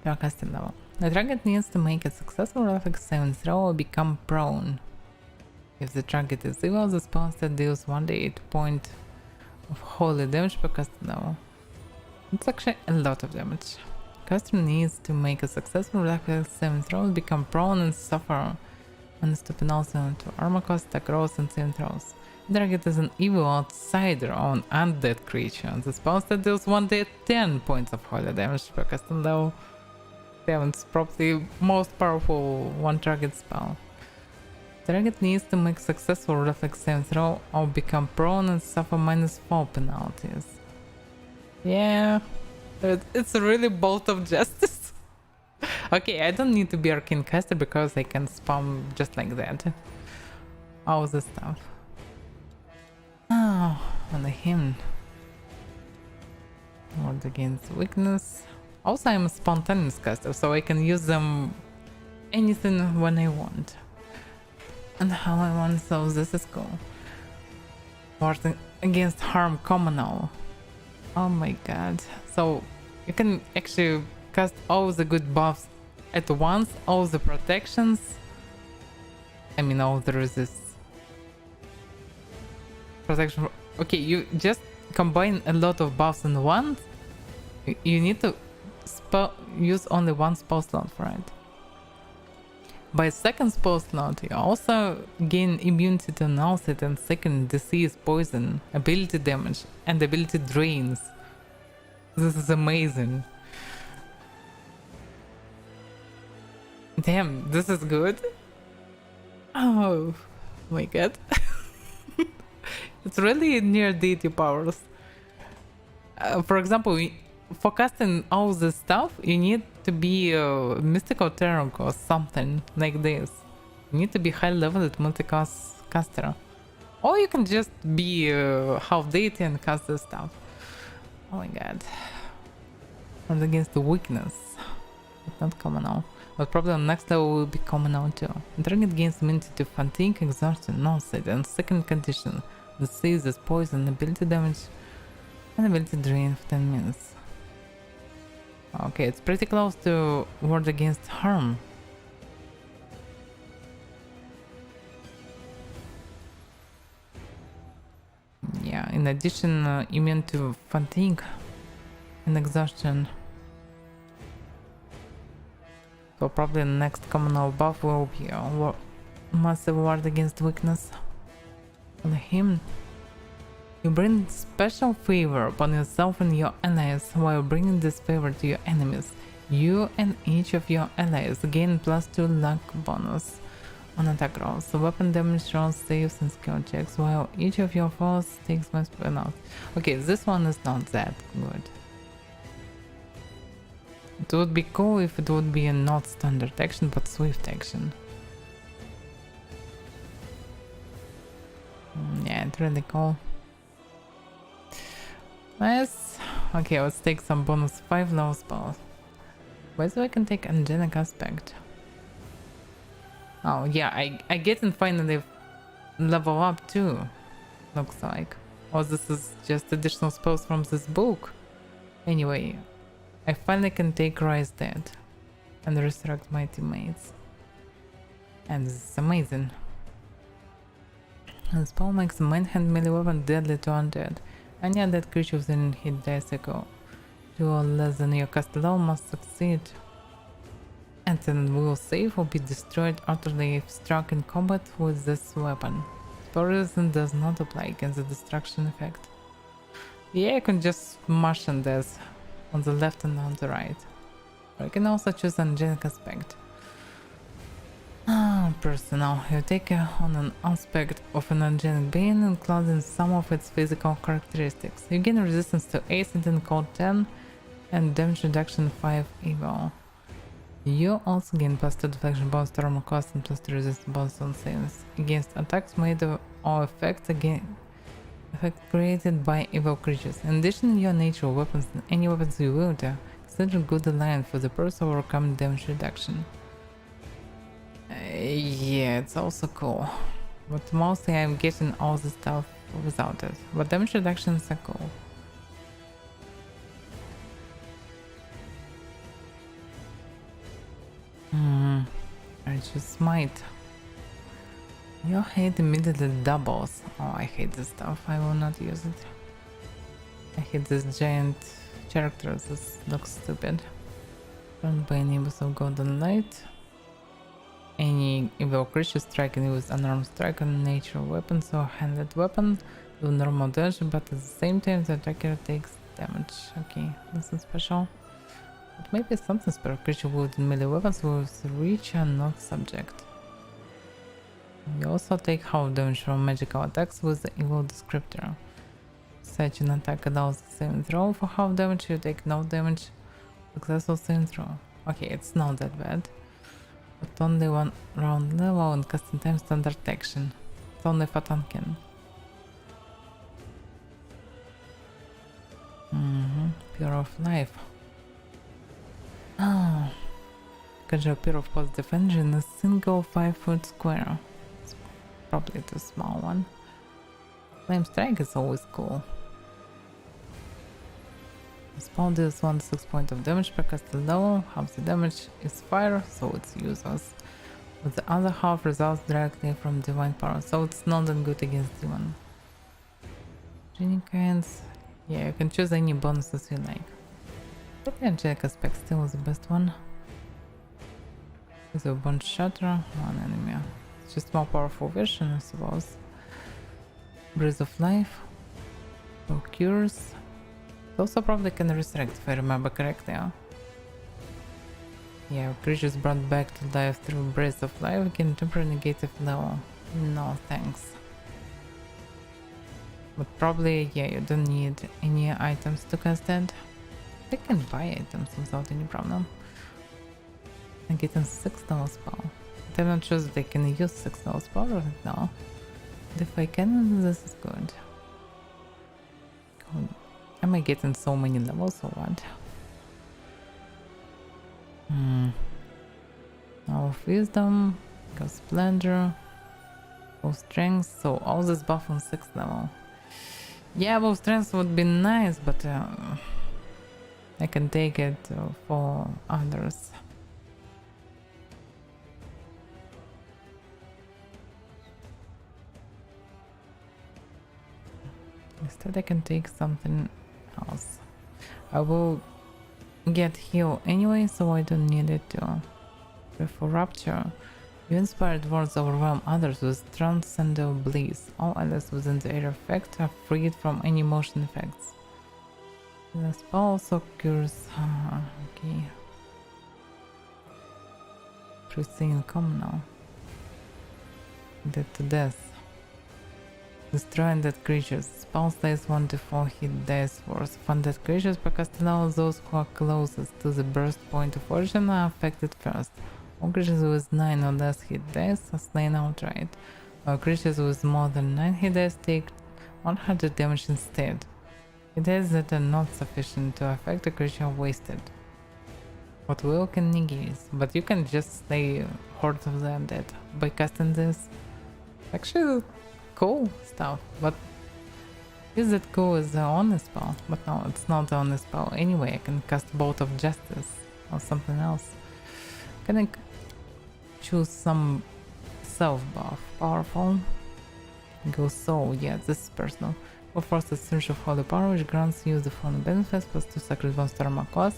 to a caster level. The target needs to make a successful reflex saving throw or become prone. If the target is evil, the spell instead deals 1d8 point of holy damage per caster level. It's actually a lot of damage. Caster needs to make a successful reflex saving throw, become prone, and suffer when stopping also to armor cost, attack rolls, and saving throws. The target is an evil outsider or an undead creature. The spell instead deals 1d10 points of holy damage per caster level. Damn, it's probably most powerful one target spell. The target needs to make successful reflex saving throw or become prone and suffer -4 penalties. Yeah, it's really Bolt of Justice. Okay, I don't need to be arcane caster because I can spam just like that. All the stuff. Oh, and the hymn. Ward against weakness. Also, I'm a spontaneous caster, so I can use them anything when I want. And how I want, so this is cool. Ward against harm communal. Oh my god. So you can actually cast all the good buffs at once, all the protections. I mean all the resist. Protection. Okay, you just combine a lot of buffs in one. You need to use only one spell slot for it. By second spell slot, you also gain immunity to nullity and second disease, poison, ability damage, and ability drains. This is amazing. Damn, this is good. Oh my god. It's really near deity powers. For example, for casting all this stuff, you need to be a mystical Terror or something like this. You need to be high level at multicast caster. Or you can just be half deity and cast this stuff. Oh my god. And against the weakness. It's not common now. But probably on next level will be common now too. The target gains immunity to fatigue, exhaustion, nausea, and second condition. Diseases, poison, ability damage, and ability drain for 10 minutes. Okay, it's pretty close to ward against harm. Yeah, in addition, immune to fatigue and exhaustion. So probably the next communal buff will be massive ward against weakness. On him, you bring special favor upon yourself and your allies while bringing this favor to your enemies. You and each of your allies gain +2 luck bonus on attack rolls, so weapon damage rolls, saves, and skill checks, while each of your foes takes +1 penalty. Okay, this one is not that good. It would be cool if it would be a not standard action but swift action. Yeah, it's really cool. Nice. Okay, let's take some bonus 5 level spells. By the way, I can take Angelic Aspect. Oh yeah, I get and finally level up too. Looks like. Or this is just additional spells from this book. Anyway, I finally can take Rise Dead and resurrect my teammates. And this is amazing. The spell makes a main-hand melee weapon deadly to undead. Any undead creature within hit dice echo 2 or less than your cast level must succeed. And then will save or be destroyed utterly if struck in combat with this weapon. Spell resistance does not apply against the destruction effect. Yeah, I can just smash on this on the left and on the right. Or I can also choose an angelic aspect. Personal. You take on an aspect of an angelic being including some of its physical characteristics. You gain resistance to acid and cold 10 and damage reduction 5 evil. You also gain plus 2 deflection bonus to armor cost and plus 2 resistance bonus on saves against attacks made or effects created by evil creatures. In addition, your natural weapons and any weapons you wield are considered good alliance for the purpose of overcoming damage reduction. Yeah, it's also cool. But mostly I'm getting all the stuff without it. But damage reductions are cool. I just smite. Your hate immediately doubles. Oh, I hate this stuff. I will not use it. I hate this giant character. This looks stupid. Turned by enemies of golden light. Any evil creature striking with unarmed strike on natural weapons or handed weapon do normal damage, but at the same time the attacker takes damage. Okay, this is special. But maybe something special. Creature wielding melee weapons with reach are not subject. You also take half damage from magical attacks with the evil descriptor. Such an attack allows the saving throw. For half damage you take no damage. Successful saving throw. Okay, it's not that bad. But only one round level and casting time standard action. It's only for tanking. Pure of life. Oh. Conjure pure of positive energy in a single 5-foot square. It's probably too small one. Flame strike is always cool. The spell deals 1 6 points of damage per cast level. Half the damage is fire, so it's useless. But the other half results directly from divine power, so it's not that good against demon. Genie kinds. Yeah, you can choose any bonuses you like. Probably angelic aspect still is the best one. With a bone shatter, one enemy. It's just more powerful version, I suppose. Breath of life. Cures. It also probably can resurrect if I remember correctly. Yeah, creatures brought back to life through Breath of Life can temporary negative level. No thanks. But probably, yeah, you don't need any items to cast that. They can buy items without any problem. I'm getting 6th level spell. But I'm not sure that I can use 6th level spell right now. But if I can, this is good. Am I getting so many levels or what? Now of wisdom, got splendor, full strength, so all this buff on 6th level. Yeah, full strength would be nice, but I can take it for others. Instead I can take something else. I will get heal anyway, so I don't need it to. For rapture, you inspired words overwhelm others with transcendental bliss. All allies within the area effect are freed from any motion effects. The spell also cures. Okay. Pristine come now. Dead to death. Destroy undead creatures. Spell stays 1d4 hit dice worth. Of undead creatures per cast level, those who are closest to the burst point of origin are affected first. All creatures with 9 or less hit dice are slain outright, while creatures with more than 9 hit dice take 100 damage instead. Hit dice that are not sufficient to affect a creature are wasted. What will can negate, but you can just slay hordes of the undead by casting this. Actually, cool stuff, but is it cool as the only spell? But no, it's not the only spell. Anyway, I can cast Bolt of Justice or something else. Can I choose some self buff. Powerful. Go so, yeah, this is personal. Go force a surge of holy power, which grants you the following benefits: plus 2 sacred bonus to armor class,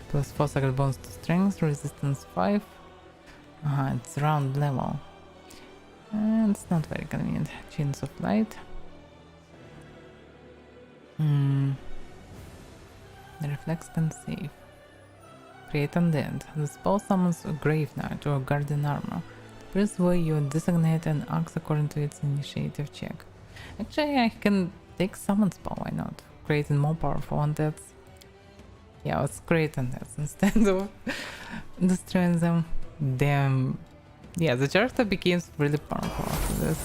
plus 4 sacred bonus to strength, resistance 5. It's round level. And it's not very convenient. Chains of light. Reflex can save. Create undead. The spell summons a grave knight or guardian armor. Press where you designate and acts according to its initiative check. Actually, I can take summon spell, why not? Creating more powerful undeads. Yeah, let's create undeads instead of destroying them. Damn. Yeah, the character becomes really powerful after this.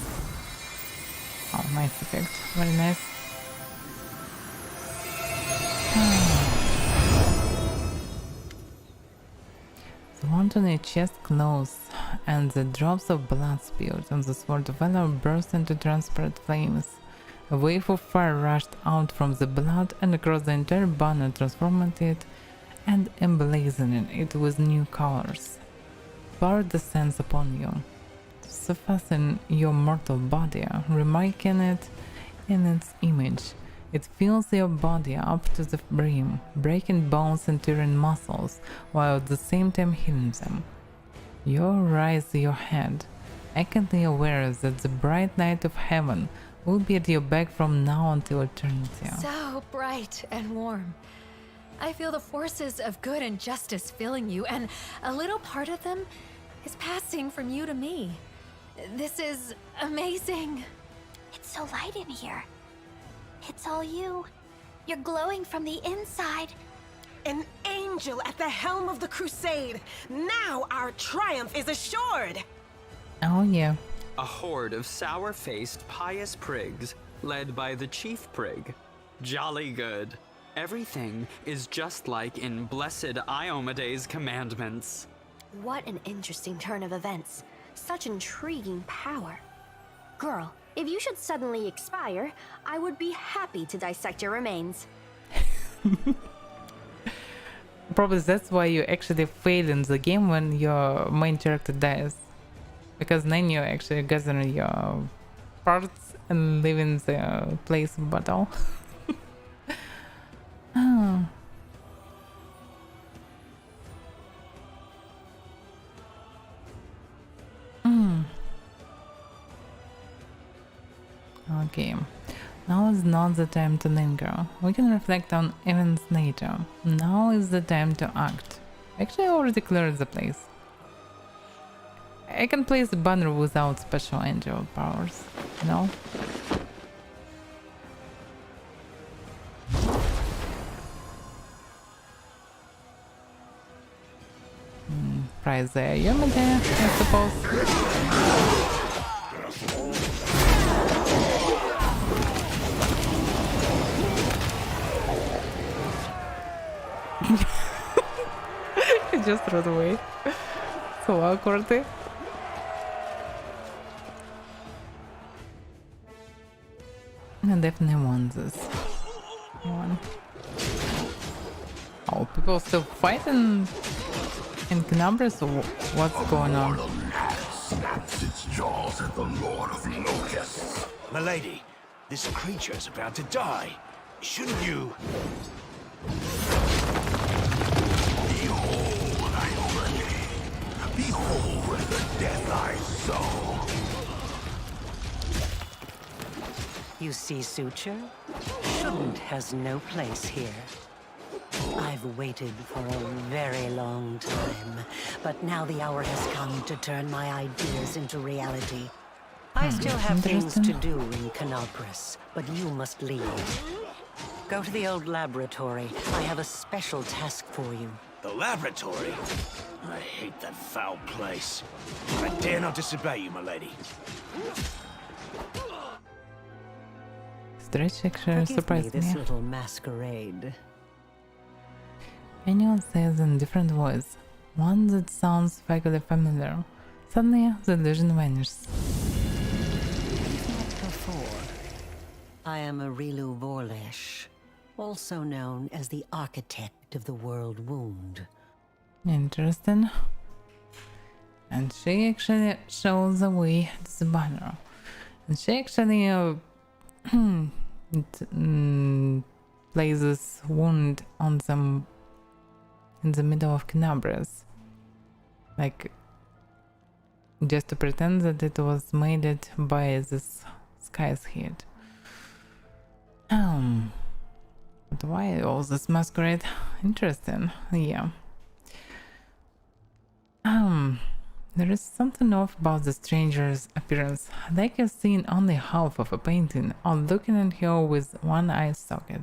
Oh, nice effect. Very nice. The wound on your chest closed, and the drops of blood spilled on the sword of valor burst into transparent flames. A wave of fire rushed out from the blood and across the entire banner, transforming it and emblazoning it with new colors. Power descends upon you, surpassing your mortal body, remaking it in its image. It fills your body up to the brim, breaking bones and tearing muscles, while at the same time healing them. You raise your head, acutely aware that the bright light of heaven will be at your back from now until eternity. So bright and warm. I feel the forces of good and justice filling you, and a little part of them is passing from you to me. This is amazing. It's so light in here. It's all you. You're glowing from the inside. An angel at the helm of the crusade. Now our triumph is assured. Oh yeah. A horde of sour-faced, pious prigs, led by the chief prig. Jolly good. Everything is just like in blessed Iomede's commandments. What an interesting turn of events. Such intriguing power. Girl, if you should suddenly expire, I would be happy to dissect your remains. Probably that's why you actually fail in the game when your main character dies. Because then you actually gather your parts and live in the place of battle. Oh. Okay, now is not the time to linger. We can reflect on events later. Now is the time to act. Actually, I already cleared the place. I can place the banner without special angel powers, you know? Prize there, Yomade, I suppose. He just ran away. So awkward. I definitely want this one. Oh, people still fighting in Canabras, or what's going on? Snaps its jaws at the Lord of Locusts. Milady, this creature is about to die. Shouldn't you? Behold, Ione. Behold the death I sow. You see, Suture? Shouldn't has no place here. I've waited for a very long time, but now the hour has come to turn my ideas into reality. I still have things to do in Canopus, but you must leave. Go to the old laboratory. I have a special task for you. The laboratory? I hate that foul place. I dare not disobey you, milady. Stretch actually Forgive me surprised this me. little masquerade. Anyone says in different voice, one that sounds vaguely familiar. Suddenly, the illusion vanishes. Before, I am Arilu Vorlesh, also known as the Architect of the World Wound. Interesting. and she actually shows the way to the banner. And she actually places wound on them in the middle of Canabras, like just to pretend that it was made it by this sky's head. But why all this masquerade? Interesting, yeah. There is something off about the stranger's appearance, like you've seen only half of a painting, or looking at her with one eye socket.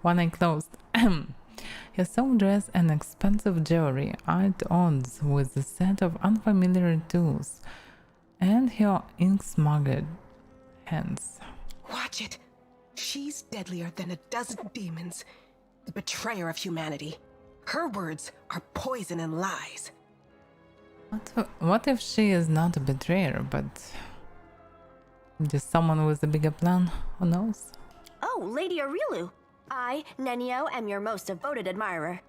One eye closed. Her soft dress and expensive jewelry are at odds with the set of unfamiliar tools, and her ink-smuggled hands. Watch it. She's deadlier than a dozen demons. The betrayer of humanity. Her words are poison and lies. What if she is not a betrayer, but just someone with a bigger plan? Who knows? Oh, Lady Aurilu. I, Nenio, am your most devoted admirer.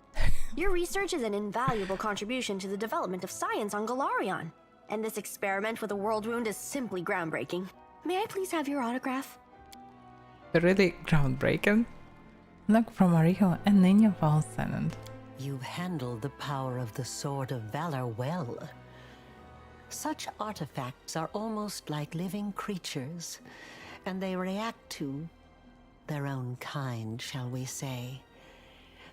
Your research is an invaluable contribution to the development of science on Galarion. And this experiment with a world wound is simply groundbreaking. May I please have your autograph? Really groundbreaking. Look from Ariel and Nenya falls silent. You've handled the power of the Sword of Valor well. Such artifacts are almost like living creatures, and they react to their own kind, shall we say.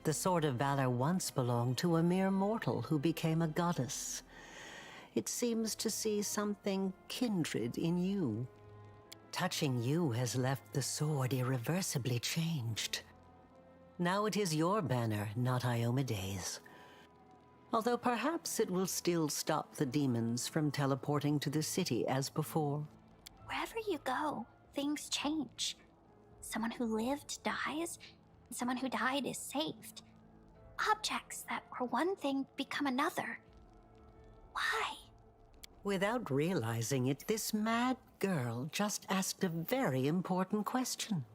The Sword of Valor once belonged to a mere mortal who became a goddess. It seems to see something kindred in you. Touching you has left the sword irreversibly changed. Now it is your banner, not Iomede's. Although perhaps it will still stop the demons from teleporting to the city as before. Wherever you go, things change. Someone who lived dies, and someone who died is saved. Objects that were one thing become another. Why? Without realizing it, this mad girl just asked a very important question.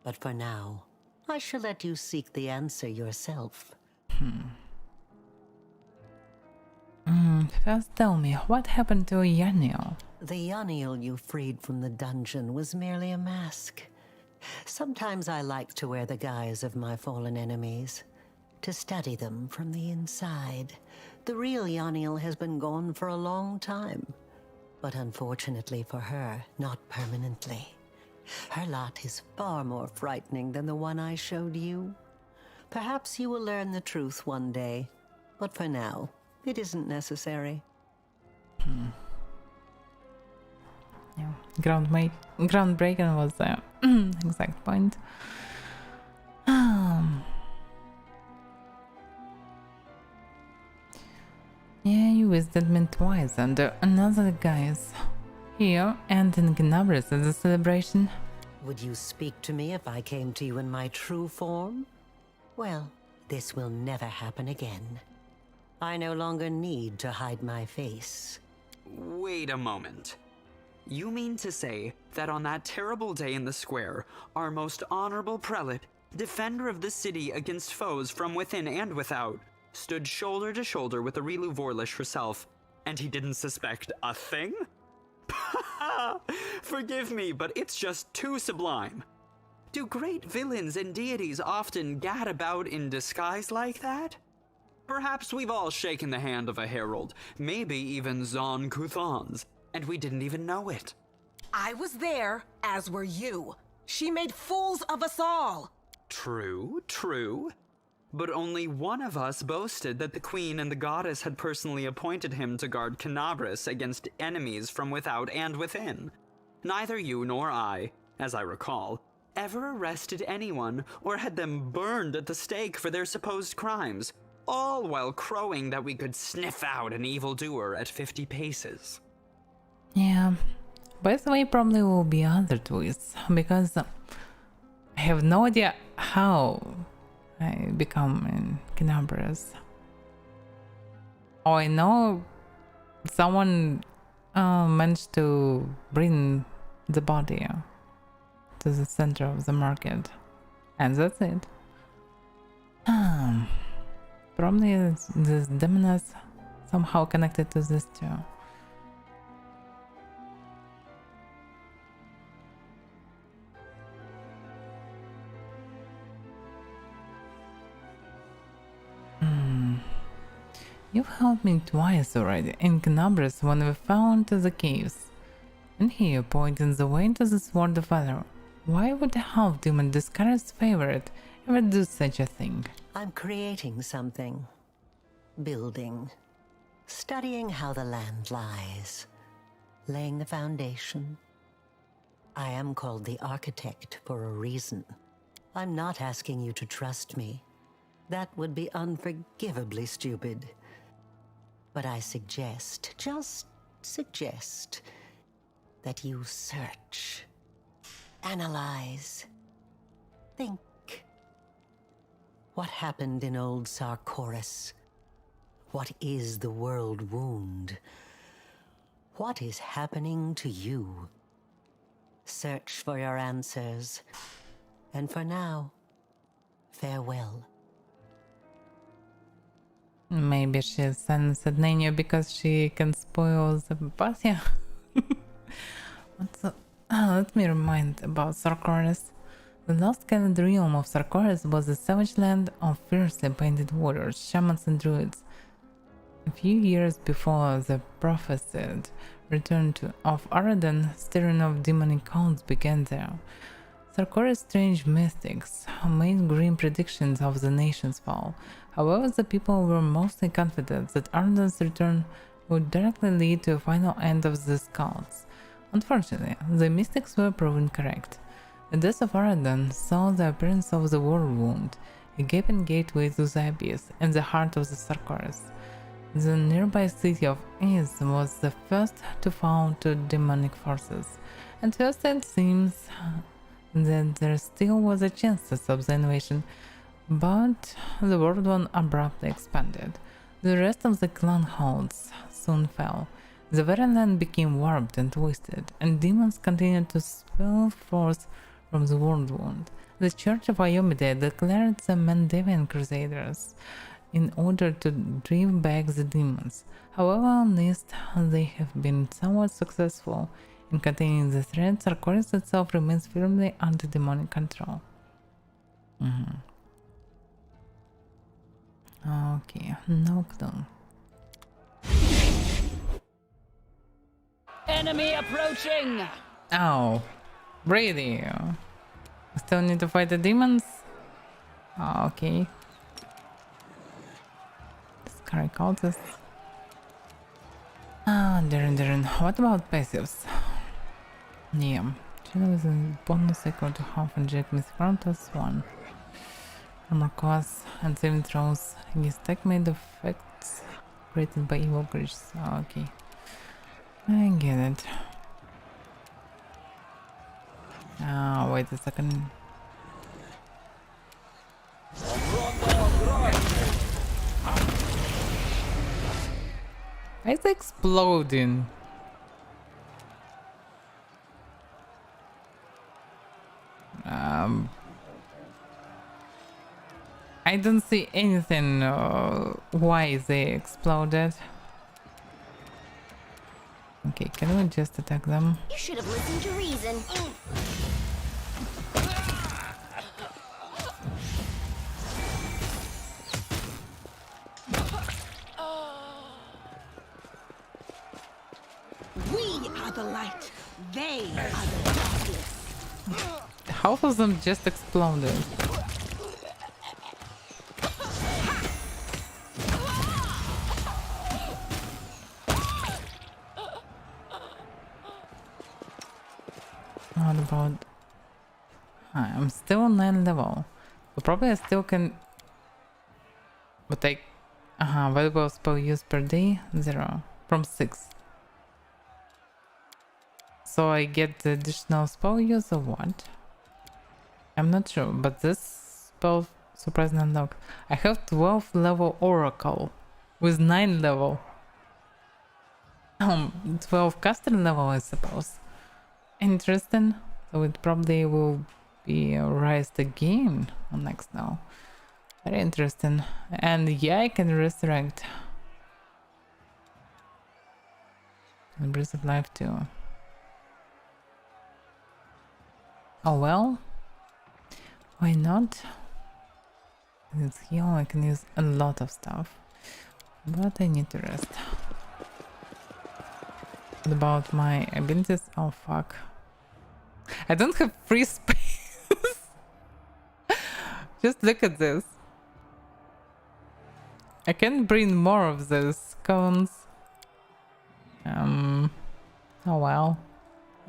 But for now, I shall let you seek the answer yourself. First tell me, what happened to Yaniel? The Yaniel you freed from the dungeon was merely a mask. Sometimes I like to wear the guise of my fallen enemies, to study them from the inside. The real Yaniel has been gone for a long time, but unfortunately for her, not permanently. Her lot is far more frightening than the one I showed you. Perhaps you will learn the truth one day, but for now, it isn't necessary. Yeah, groundbreaking was the exact point. Yeah, you visited me twice under another guise. Here and in Gnabris as a celebration. Would you speak to me if I came to you in my true form? Well, this will never happen again. I no longer need to hide my face. Wait a moment. You mean to say that on that terrible day in the square, our most honorable prelate, defender of the city against foes from within and without, stood shoulder to shoulder with Aurilu Vorlish herself, and he didn't suspect a thing? Forgive me, but it's just too sublime. Do great villains and deities often gad about in disguise like that? Perhaps we've all shaken the hand of a herald, maybe even Zon Kuthon's, and we didn't even know it. I was there, as were you. She made fools of us all. True, true. But only one of us boasted that the queen and the goddess had personally appointed him to guard Canabris against enemies from without and within. Neither you nor I, as I recall, ever arrested anyone or had them burned at the stake for their supposed crimes, all while crowing that we could sniff out an evildoer at 50 paces. Yeah, by the way, probably will be other twists, because I have no idea how I become in Canabras. Oh, I know someone managed to bring the body to the center of the market, and that's it. probably this demoness somehow connected to this too. You've helped me twice already in Knabris when we found the caves. And here, pointing the way to the Sword of Valor. Why would a half-demon discouraged favorite ever do such a thing? I'm creating something. Building. Studying how the land lies. Laying the foundation. I am called the Architect for a reason. I'm not asking you to trust me. That would be unforgivably stupid. But I suggest, just suggest, that you search, analyze, think. What happened in old Sarkoris? What is the world wound? What is happening to you? Search for your answers. And for now, farewell. Maybe she sends Nanya because she can spoil the Bathia. Let me remind about Sarkoris. The lost scattered realm of Sarkoris was a savage land of fiercely painted warriors, shamans and druids. A few years before the prophesied return of Aradan, stirring of demonic cults began there. Sarkoris' strange mystics made grim predictions of the nation's fall. However, the people were mostly confident that Aradan's return would directly lead to a final end of these cults. Unfortunately, the mystics were proven correct. The death of Aradan saw the appearance of the World Wound, a gaping gateway to the abyss in the heart of the Sarkoris. The nearby city of Is was the first to fall to demonic forces. At first it seems that there still was a chance to stop the invasion, but the World One abruptly expanded. The rest of the clan holds soon fell. The very land became warped and twisted, and demons continued to spill forth from the World Wound. The Church of Iomide declared the Mandavian Crusaders in order to drive back the demons. However, at least they have been somewhat successful in containing the threat. Sarkoris itself remains firmly under demonic control. Okay, no clue. Enemy approaching! Oh, really? Still need to fight the demons? Okay. Scary cultists. Darren. What about passives? Yeah. Channel is a bonus equal to half and Jack Miss Frontus 1. Armor class and saving throws against tech made effects created by evil creatures. Okay. I get it. Wait a second. It's exploding. I don't see anything why they exploded. Okay, can we just attack them? You should have listened to reason. We are the light. They are the darkness. Half of them just exploded. What about... I'm still on 9 level. So probably I still can... But I... valuable spell use per day? 0. From 6. So I get the additional spell use or what? I'm not sure, but this spell surprisingly unlocked. I have 12 level Oracle with 9 level. 12 caster level, I suppose. Interesting. So it probably will be raised again on next now. Very interesting. And yeah, I can resurrect. And Breath of Life too. Oh well. Why not? It's heal, I can use a lot of stuff. But I need to rest. What about my abilities? Oh fuck. I don't have free space. Just look at this. I can bring more of those cones. Oh well.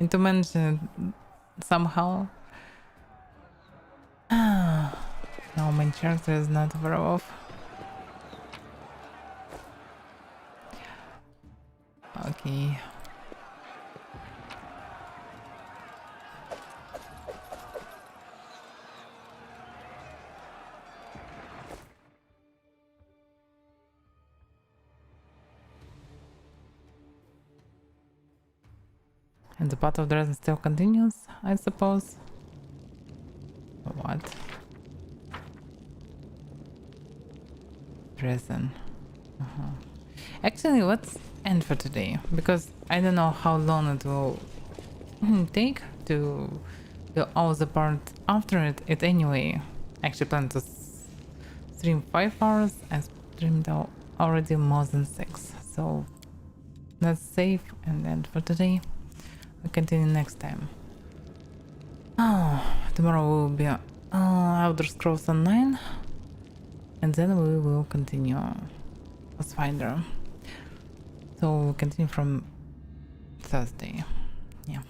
Need to mention it somehow. No, my character is not very off. Okay. And the Path of Dresden still continues, I suppose. Or what? Dresden. Actually, let's end for today, because I don't know how long it will take to do all the part after it anyway. I actually plan to stream 5 hours. I streamed already more than 6, so let's save and end for today. We'll continue next time. Oh, tomorrow will be Elder Scrolls Online, and then we will continue Pathfinder. So we'll continue from Thursday. Yeah.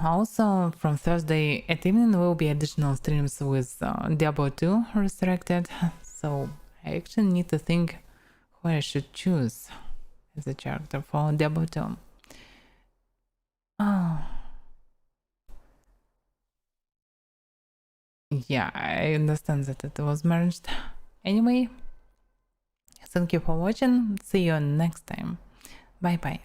Also, from Thursday at evening will be additional streams with Diablo 2 Resurrected. So I actually need to think who I should choose as a character for Diablo 2. Oh. Yeah, I understand that it was merged. Anyway, thank you for watching. See you next time. Bye bye.